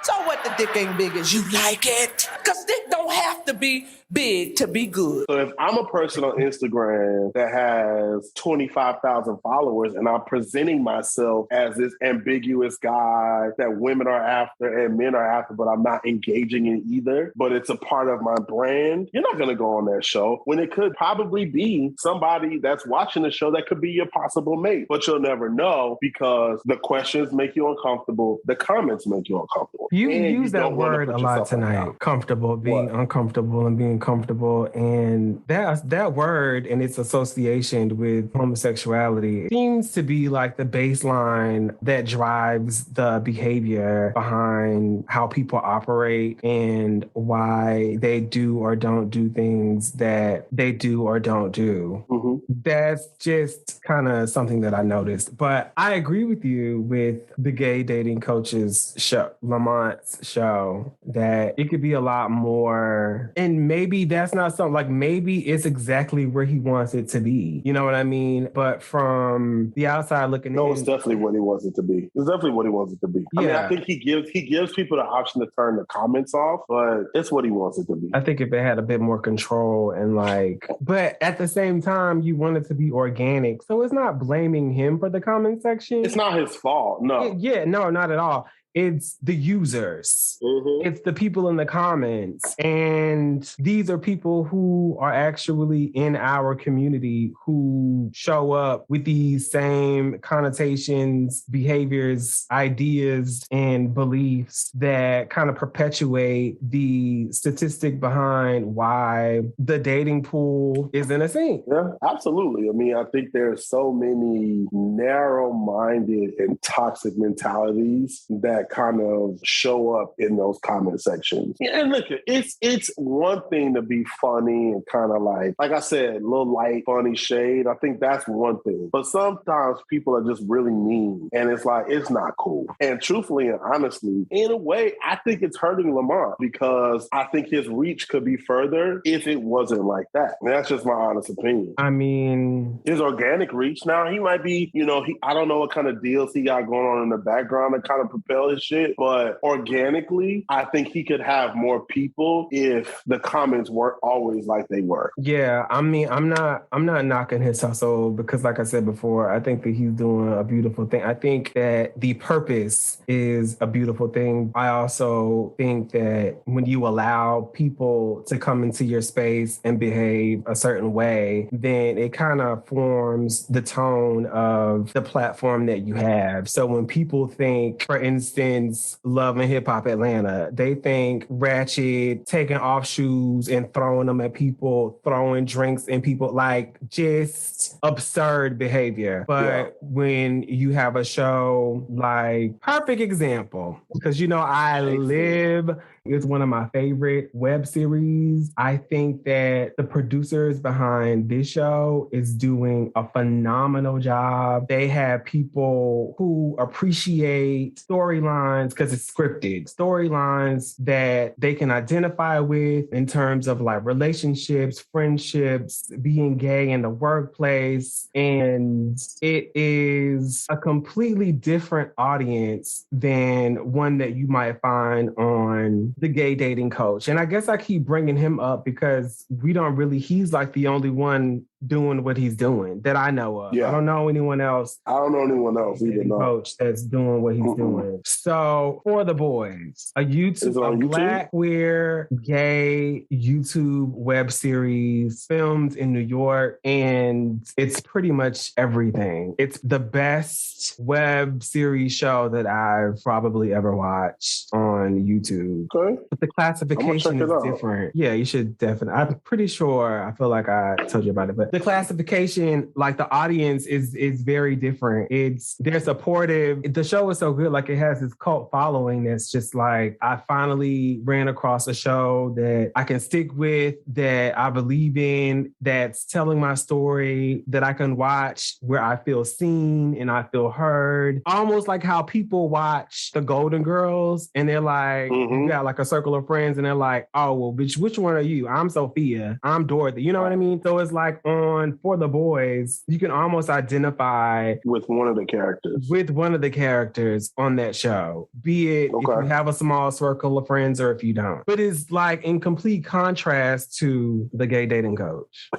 So what, the dick ain't big as you like it? Because dick don't have to be big to be good. So if I'm a person on Instagram that has 25,000 followers and I'm presenting myself as this ambiguous guy that women are after and men are after, but I'm not engaging in either, but it's a part of my brand, you're not going to go on that show when it could probably be somebody that's watching the show that could be your possible mate, but you'll never know because the questions make you uncomfortable. The comments make you uncomfortable. You use that word a lot tonight. Comfortable, being uncomfortable and being and comfortable. And that word and its association with homosexuality seems to be like the baseline that drives the behavior behind how people operate and why they do or don't do things that they do or don't do. That's just kind of something that I noticed. But I agree with you with the Gay Dating Coach's show, Lamont's show, that it could be a lot more. And maybe that's not something, like maybe it's exactly where he wants it to be. You know what I mean? But from the outside looking in. No, it's definitely what he wants it to be. It's definitely what he wants it to be. I mean, I think he gives people the option to turn the comments off, but it's what he wants it to be. I think if it had a bit more control and like, but at the same time, you want it to be organic. So it's not blaming him for the comment section. It's not his fault. No. No, not at all. It's the users. It's the people in the comments. And these are people who are actually in our community who show up with these same connotations, behaviors, ideas, and beliefs that kind of perpetuate the statistic behind why the dating pool is in a sink. Yeah, absolutely. I mean, I think there's so many narrow-minded and toxic mentalities that kind of show up in those comment sections. And look, it's one thing to be funny and kind of like I said, a little light, funny shade. I think that's one thing. But sometimes people are just really mean. And it's like, it's not cool. And truthfully and honestly, in a way, I think it's hurting Lamont because I think his reach could be further if it wasn't like that. And that's just my honest opinion. I mean, his organic reach now, he might be, I don't know what kind of deals he got going on in the background to kind of propel his shit. But organically, I think he could have more people if the comments weren't always like they were. Yeah, I mean, I'm not knocking his hustle because, like I said before, I think that he's doing a beautiful thing. I think that the purpose is a beautiful thing. I also think that when you allow people to come into your space and behave a certain way, then it kind of forms the tone of the platform that you have. So when people think, for instance, Love and Hip Hop Atlanta, they think ratchet, taking off shoes and throwing them at people, throwing drinks in people, like just absurd behavior. But when you have a show like, perfect example, because I Live is one of my favorite web series. I think that the producers behind this show is doing a phenomenal job. They have people who appreciate storylines because it's scripted, storylines that they can identify with in terms of like relationships, friendships, being gay in the workplace. And it is a completely different audience than one that you might find on the Gay Dating Coach. And I guess I keep bringing him up because he's like the only one doing what he's doing that I know of. I don't know anyone else. I don't know anyone else either. Coach that's doing what he's doing. So For the Boys, a Black queer gay YouTube web series filmed in New York, and it's pretty much everything. It's the best web series show that I've probably ever watched on YouTube. Okay. But the classification is different. Yeah, you should definitely. I'm pretty sure. I feel like I told you about it, but the classification, like the audience is very different. They're supportive. The show is so good. Like it has this cult following that's just like, I finally ran across a show that I can stick with, that I believe in, that's telling my story, that I can watch where I feel seen and I feel heard. Almost like how people watch the Golden Girls and they're like, you got like a circle of friends and they're like, oh, well, which one are you? I'm Sophia. I'm Dorothy. You know what I mean? So it's like on For the Boys, you can almost identify with one of the characters on that show, be it if you have a small circle of friends or if you don't. But it's like in complete contrast to the Gay Dating Coach.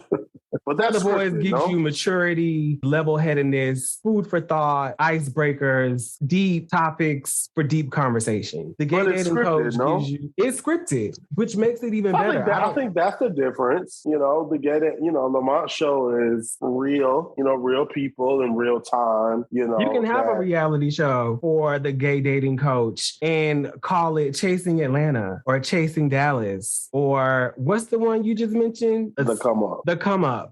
But that's The Boys scripted, gives no? you maturity, level-headedness, food for thought, icebreakers, deep topics for deep conversation. The Gay But it's Dating scripted, Coach no? gives you, it's scripted, which makes it even better. I think that's the difference. You know, the Gayted, Lamont show is real, real people in real time. You can have a reality show for the Gay Dating Coach and call it Chasing Atlanta or Chasing Dallas or what's the one you just mentioned? The Come Up. The Come Up.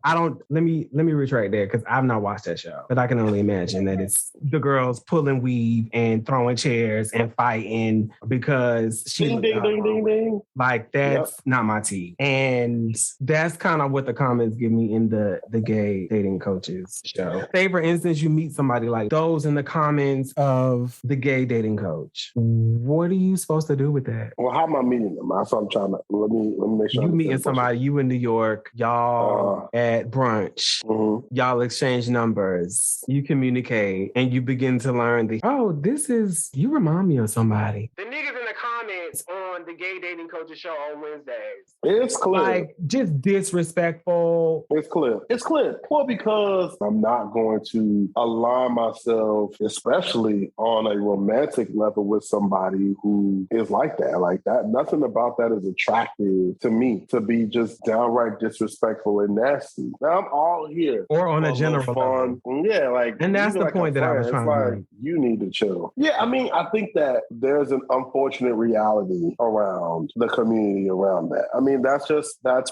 Let me retract there because I've not watched that show, but I can only imagine that it's the girls pulling weave and throwing chairs and fighting because she ding, ding, ding, ding, ding. Like that's not my tea. And that's kind of what the comments give me in the Gay Dating Coaches show. Say for instance, you meet somebody like those in the comments of the Gay Dating Coach. What are you supposed to do with that? Well, how am I meeting them? That's what I'm trying to let me make sure. You meeting somebody, you in New York, y'all at brunch, y'all exchange numbers, you communicate, and you begin to learn you remind me of somebody. The niggas in the comments on the Gay Dating Coaches show on Wednesdays. It's clear. Like, just disrespectful. It's clear. It's clear. Well, because I'm not going to align myself, especially on a romantic level with somebody who is like that. Like that, nothing about that is attractive to me, to be just downright disrespectful and nasty. Now, I'm all here. Or on a general fun. Yeah, like... And that's the point that I was trying to make. You need to chill. Yeah, I mean, I think that there's an unfortunate reality around the community around that. I mean, that's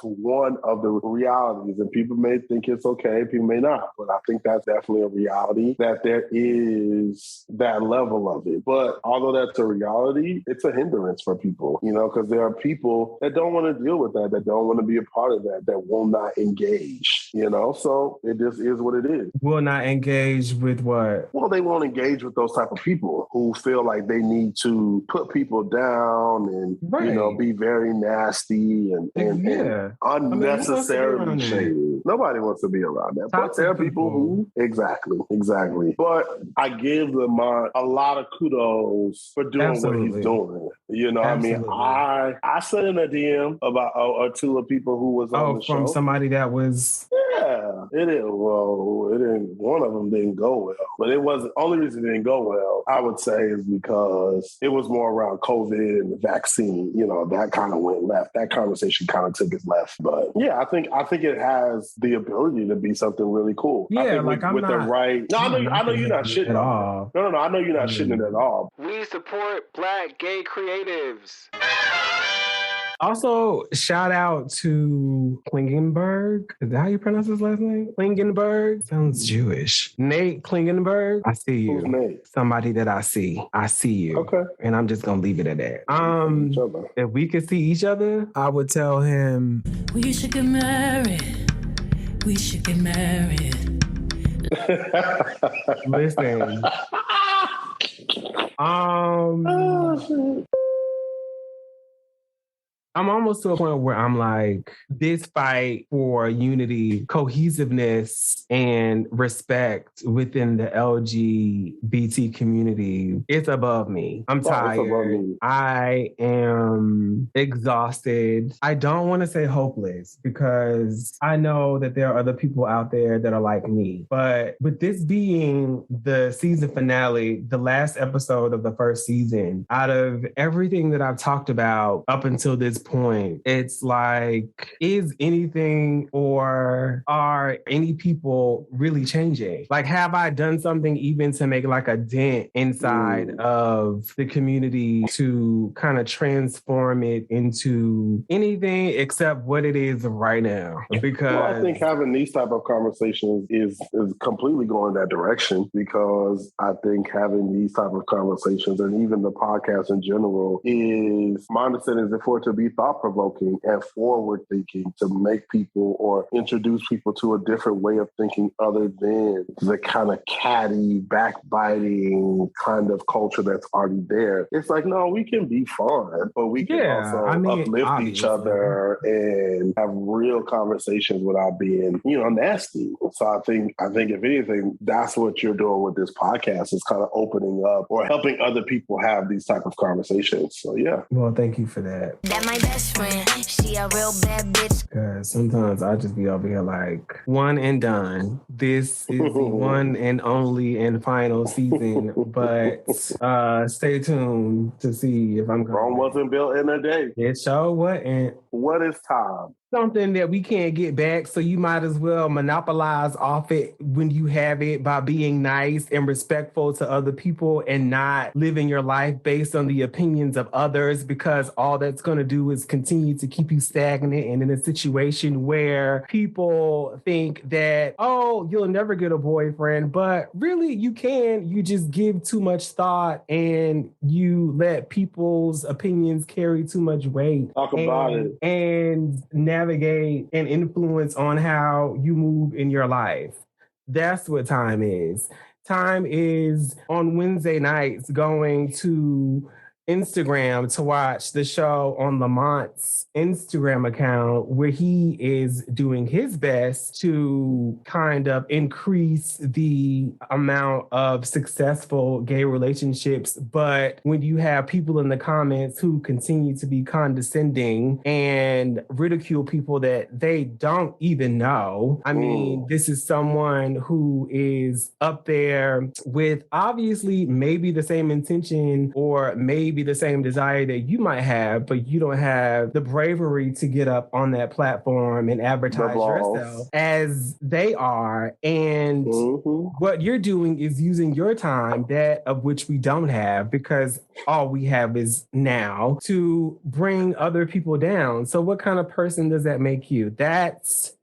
one of the realities, and people may think it's okay, people may not, but I think that's definitely a reality, that there is that level of it. But although that's a reality, it's a hindrance for people, because there are people that don't want to deal with that don't want to be a part of that will not engage, so it just is what it is. Will not engage with what? Well, they won't engage with those type of people who feel like they need to put people down and, be very nasty and unnecessarily shady. Nobody wants to be around that. But there are people who, exactly. But I give Lamont a lot of kudos for doing what he's doing. I mean, I sent in a DM about or two of people who was on the show. From somebody that was... Yeah, it didn't. Well, it didn't. One of them didn't go well, but it wasn't. Only reason it didn't go well, I would say, is because it was more around COVID and the vaccine. That kind of went left. That conversation kind of took its left. But yeah, I think it has the ability to be something really cool. Yeah, I think like with the right. No, I know you're not shitting at all. No, I know you're not shitting it at all. We support Black gay creatives. Also, shout out to Klingenberg. Is that how you pronounce his last name? Klingenberg? Sounds Jewish. Nate Klingenberg. I see you. Who's Nate? Somebody that I see. I see you. Okay. And I'm just going to leave it at that. If we could see each other, I would tell him, we should get married. We should get married. Listen. I'm almost to a point where I'm like, this fight for unity, cohesiveness, and respect within the LGBT community, it's above me. I'm tired. I am exhausted. I don't want to say hopeless because I know that there are other people out there that are like me. But with this being the season finale, the last episode of the first season, out of everything that I've talked about up until this point, it's like, is anything or are any people really changing? Like, have I done something even to make like a dent inside of the community to kind of transform it into anything except what it is right now? Because I think having these type of conversations is completely going that direction, because I think having these type of conversations and even the podcast in general is, my understanding is for it to be thought-provoking and forward-thinking, to make people or introduce people to a different way of thinking other than the kind of catty, backbiting kind of culture that's already there. It's like, no, we can be fun, but we can also uplift each other and have real conversations without being, nasty. So I think if anything, that's what you're doing with this podcast, is kind of opening up or helping other people have these type of conversations. So yeah. Well, thank you for that. That might best friend. She a real bad bitch. Cause sometimes I just be over here like, one and done. This is the one and only and final season. But stay tuned to see if I'm going. Rome wasn't built in a day. It sure wasn't. What is time? Something that we can't get back, so you might as well monopolize off it when you have it by being nice and respectful to other people and not living your life based on the opinions of others, because all that's going to do is continue to keep you stagnant and in a situation where people think that, oh, you'll never get a boyfriend, but really you can. You just give too much thought and you let people's opinions carry too much weight. Talk about it. And navigate and influence on how you move in your life. That's what time is. Time is on Wednesday nights going to Instagram to watch the show on Lamont's Instagram account, where he is doing his best to kind of increase the amount of successful gay relationships. But when you have people in the comments who continue to be condescending and ridicule people that they don't even know, I mean, this is someone who is up there with obviously maybe the same intention or maybe the same desire that you might have, but you don't have the bravery to get up on that platform and advertise yourself as they are. And what you're doing is using your time, that of which we don't have, because all we have is now, to bring other people down. So what kind of person does that make you? That's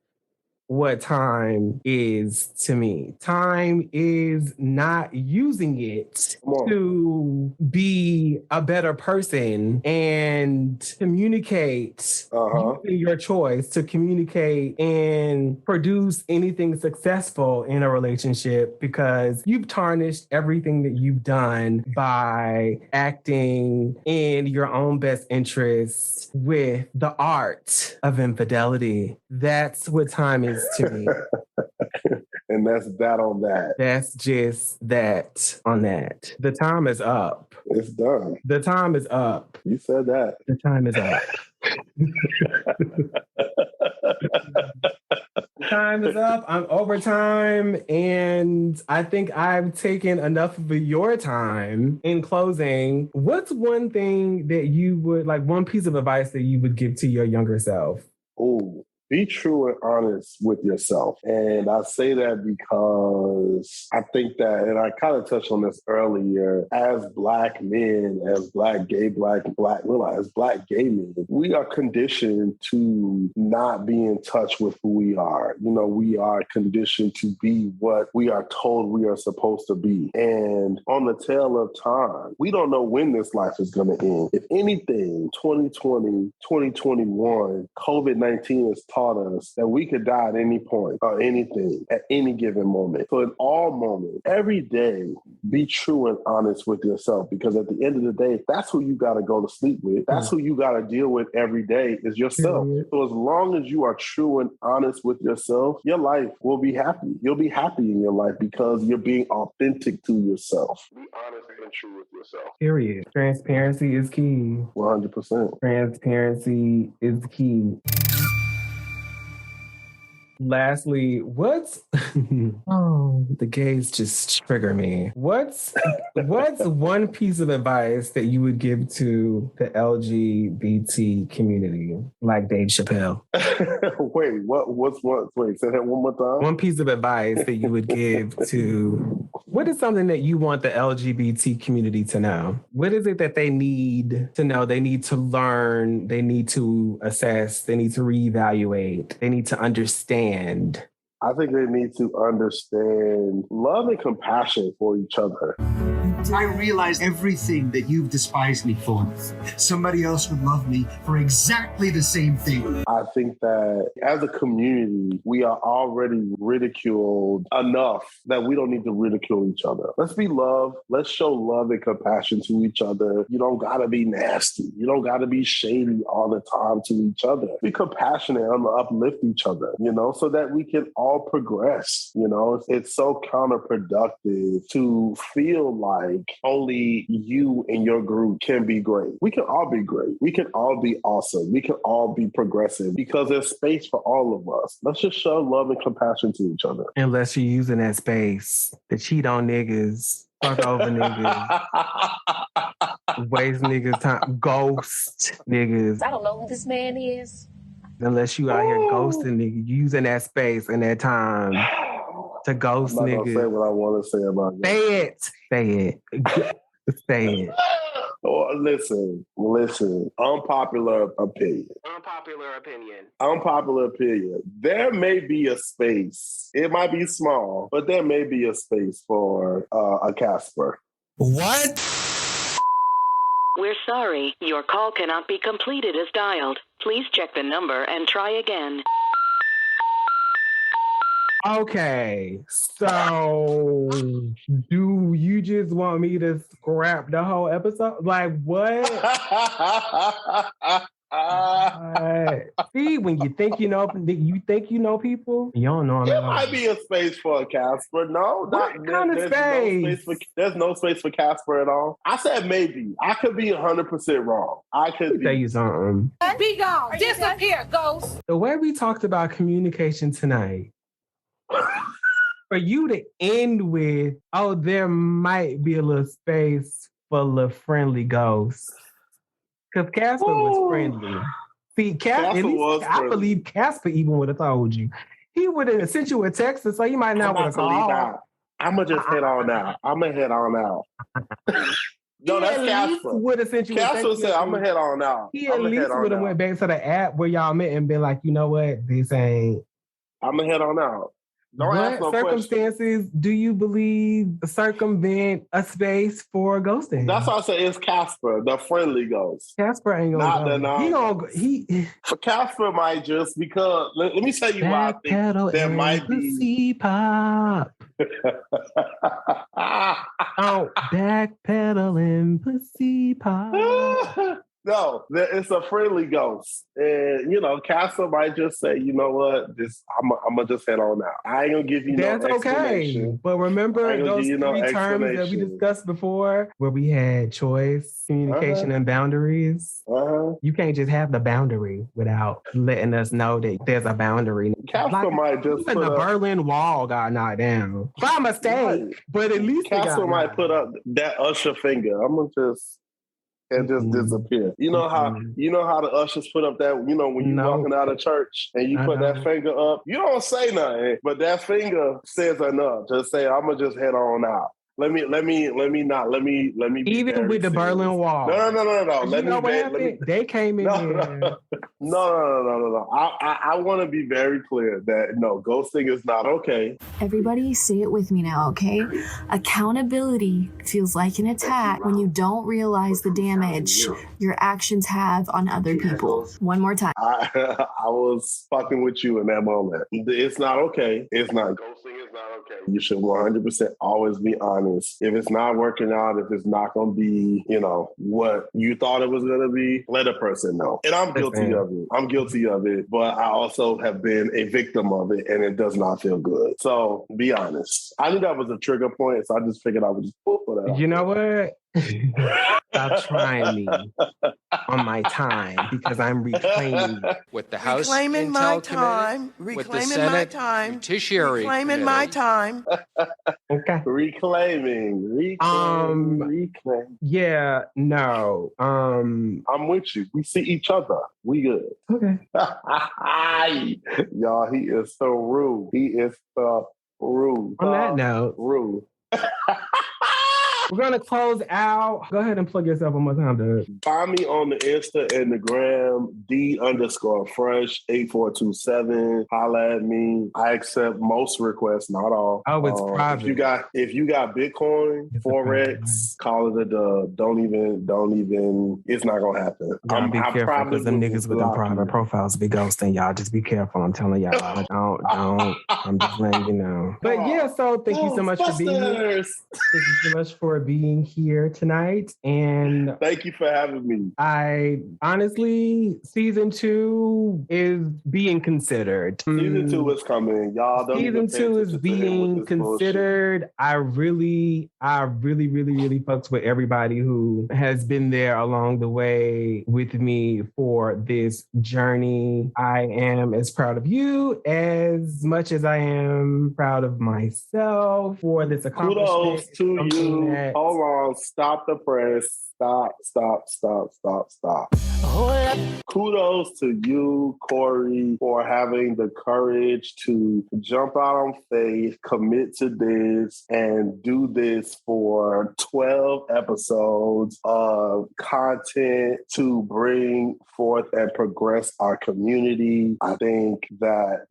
what time is to me. Time is not using it to be a better person and communicate using your choice to communicate and produce anything successful in a relationship, because you've tarnished everything that you've done by acting in your own best interest with the art of infidelity. That's what time is to me. And that's that on that. That's just that on that. The time is up. It's done. The time is up. You said that. The time is up. Time is up. I'm overtime, and I think I've taken enough of your time. In closing, what's one thing that you would, like, one piece of advice that you would give to your younger self? Oh, be true and honest with yourself. And I say that because I think that, and I kind of touched on this earlier, as Black men, as Black gay men, we are conditioned to not be in touch with who we are. You know, we are conditioned to be what we are told we are supposed to be. And on the tail of time, we don't know when this life is going to end. If anything, 2020, 2021, COVID-19 has taught us that we could die at any point or anything at any given moment. So in all moments, every day, be true and honest with yourself, because at the end of the day, that's who you got to go to sleep with. That's who you got to deal with every day is yourself. So as long as you are true and honest with yourself, your life will be happy. You'll be happy in your life because you're being authentic to yourself. Be honest and true with yourself. Period. Transparency is key. 100%. Transparency is key. Lastly, what's the gays just trigger me. What's one piece of advice that you would give to the LGBT community, like Dave Chappelle? Wait, wait, say that one more time. One piece of advice that you would give to, what is something that you want the LGBT community to know? What is it that they need to know? They need to learn, they need to assess, they need to reevaluate, they need to understand. I think they need to understand love and compassion for each other. I realize everything that you've despised me for. Somebody else would love me for exactly the same thing. I think that as a community, we are already ridiculed enough that we don't need to ridicule each other. Let's be love. Let's show love and compassion to each other. You don't got to be nasty. You don't got to be shady all the time to each other. Be compassionate and uplift each other, you know, so that we can all progress. You know, it's so counterproductive to feel like like only you and your group can be great. We can all be great. We can all be awesome. We can all be progressive because there's space for all of us. Let's just show love and compassion to each other. Unless you're using that space to cheat on niggas, fuck over niggas, waste niggas time, ghost niggas. I don't know who this man is. Unless you out here ghosting niggas, using that space and that time to ghost I'm not niggas. gonna say what I want to say about you. Say it. Say it. Oh, listen. Unpopular opinion. Unpopular opinion. There may be a space. It might be small, but there may be a space for a Casper. What? We're sorry. Your call cannot be completed as dialed. Please check the number and try again. Okay, so do you just want me to scrap the whole episode? Like, what? See, when you think you know people, you don't know them. There might be a space for a Casper. No, what kind of space? There's no space for Casper at all. I said maybe. I could be 100% wrong. I could tell you something. Be gone. Disappear, ghost. The way we talked about communication tonight, for you to end with, oh, there might be a little space for a little friendly ghost. Because Casper was friendly. See, Casper was friendly. I believe Casper even would have told you. He would have sent you a text, so you might not want to call. I'm going to just head on out. I'm going to head on out. No, that's Casper. Would have sent you Casper said, I'm going to head on out. He at least would have went back to the app where y'all met and been like, you know what? This ain't. I'm going to head on out. What circumstances do you believe circumvent a space for ghosting? That's why I say it's Casper, the friendly ghost. Casper ain't gonna go. For Casper might just because let me tell you why I think there might be pop. Oh, backpedaling pussy pop. No, it's a friendly ghost. And, Casper might just say, you know what, I'm going to just head on out. I ain't going to give you no explanation. Okay. But remember those three terms that we discussed before where we had choice, communication, and boundaries? You can't just have the boundary without letting us know that there's a boundary. Casper might just put the Berlin Wall got knocked down. By mistake. Right. But at least Casper might put up that usher finger. I'm going to just... and just disappear. You know how the ushers put up that, when you're walking out of church and you put that finger up, you don't say nothing, but that finger says enough to say, I'm gonna just head on out. Let me be even with the Berlin Wall. No. They came in there. No. I want to be very clear that no, ghosting is not okay. Everybody say it with me now, okay? Accountability feels like an attack when you don't realize the damage your actions have on other people. One more time. I was fucking with you in that moment. It's not okay. It's not. Ghosting is not okay. You should 100% always be honest. If it's not working out, if it's not going to be, what you thought it was going to be, let a person know. And I'm guilty of it. I'm guilty of it, but I also have been a victim of it, and it does not feel good. So be honest. I knew that was a trigger point, so I just figured I would just put that. You know what? Stop trying me on my time because I'm reclaiming with the House Reclaiming my time. Reclaiming my time. Judiciary. Reclaiming my time. Okay. Reclaiming. Yeah. No. I'm with you. We see each other. We good. Okay. Y'all, he is so rude. He is so rude. On that note, rude. We're going to close out. Go ahead and plug yourself one more time, dude. Find me on the Insta and the gram, D_fresh8427. Holla at me. I accept most requests, not all. Oh, it's private. If you got Bitcoin, it's Forex, call it a dub. Don't even, it's not going to happen. Be careful because them niggas with them private profiles be ghosting y'all. Just be careful. I'm telling y'all. Don't. I'm just letting you know. But yeah, so thank you so much for being here. Thank you so much for for being here tonight. And thank you for having me. I honestly, season 2 is being considered. Season 2 is coming. Y'all don't Season 2 is being considered. Bullshit. I really fucks with everybody who has been there along the way with me for this journey. I am as proud of you as much as I am proud of myself for this accomplishment. Kudos to you. Hold on. Stop the press. Stop. Kudos to you, Corey, for having the courage to jump out on faith, commit to this, and do this for 12 episodes of content to bring forth and progress our community. I think that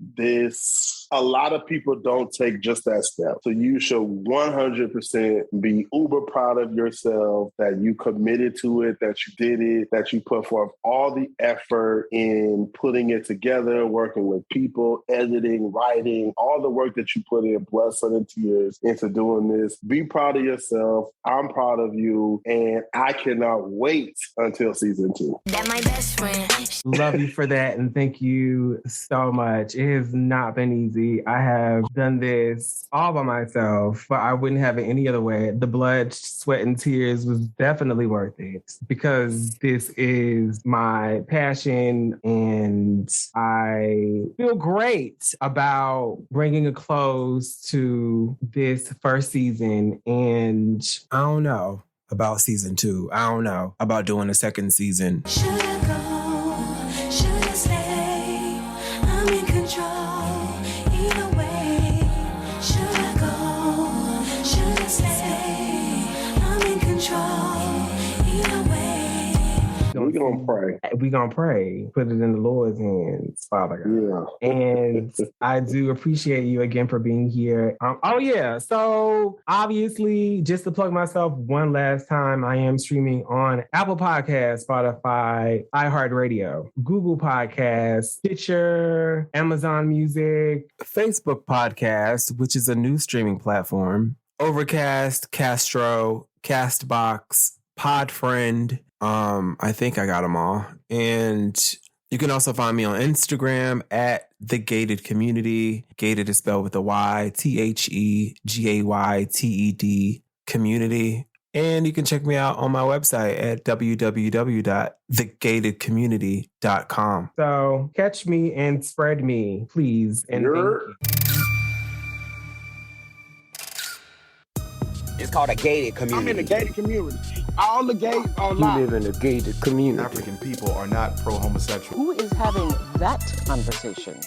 a lot of people don't take just that step. So you should 100% be uber proud of yourself that you committed to it, that you did it, that you put forth all the effort in putting it together, working with people, editing, writing, all the work that you put in, blood, sweat, and tears into doing this. Be proud of yourself. I'm proud of you. And I cannot wait until season 2. That my best friend. Love you for that. And thank you so much. It has not been easy. I have done this all by myself, but I wouldn't have it any other way. The blood, sweat, and tears was definitely worth it because this is my passion and I feel great about bringing a close to this first season. And I don't know about season 2. I don't know about doing a second season. Should I go? Should I stay? I'm in control. Either way. Should I go? Should I stay? I'm in control. Either way. We're going to pray. We're going to pray. Put it in the Lord's hands, Father God. Yeah. And I do appreciate you again for being here. So obviously, just to plug myself one last time, I am streaming on Apple Podcasts, Spotify, iHeartRadio, Google Podcasts, Stitcher, Amazon Music, Facebook Podcast, which is a new streaming platform, Overcast, Castro, Castbox, Podfriend. I think I got them all. And you can also find me on Instagram at The Gayted Community. Gayted is spelled with a Y, TheGayted Community. And you can check me out on my website at www.thegaytedcommunity.com. So catch me and spread me, please. And thank you. It's called a gated community. I'm in a gated community. All the gays are alive. You live in a gated community. African people are not pro-homosexual. Who is having that conversation?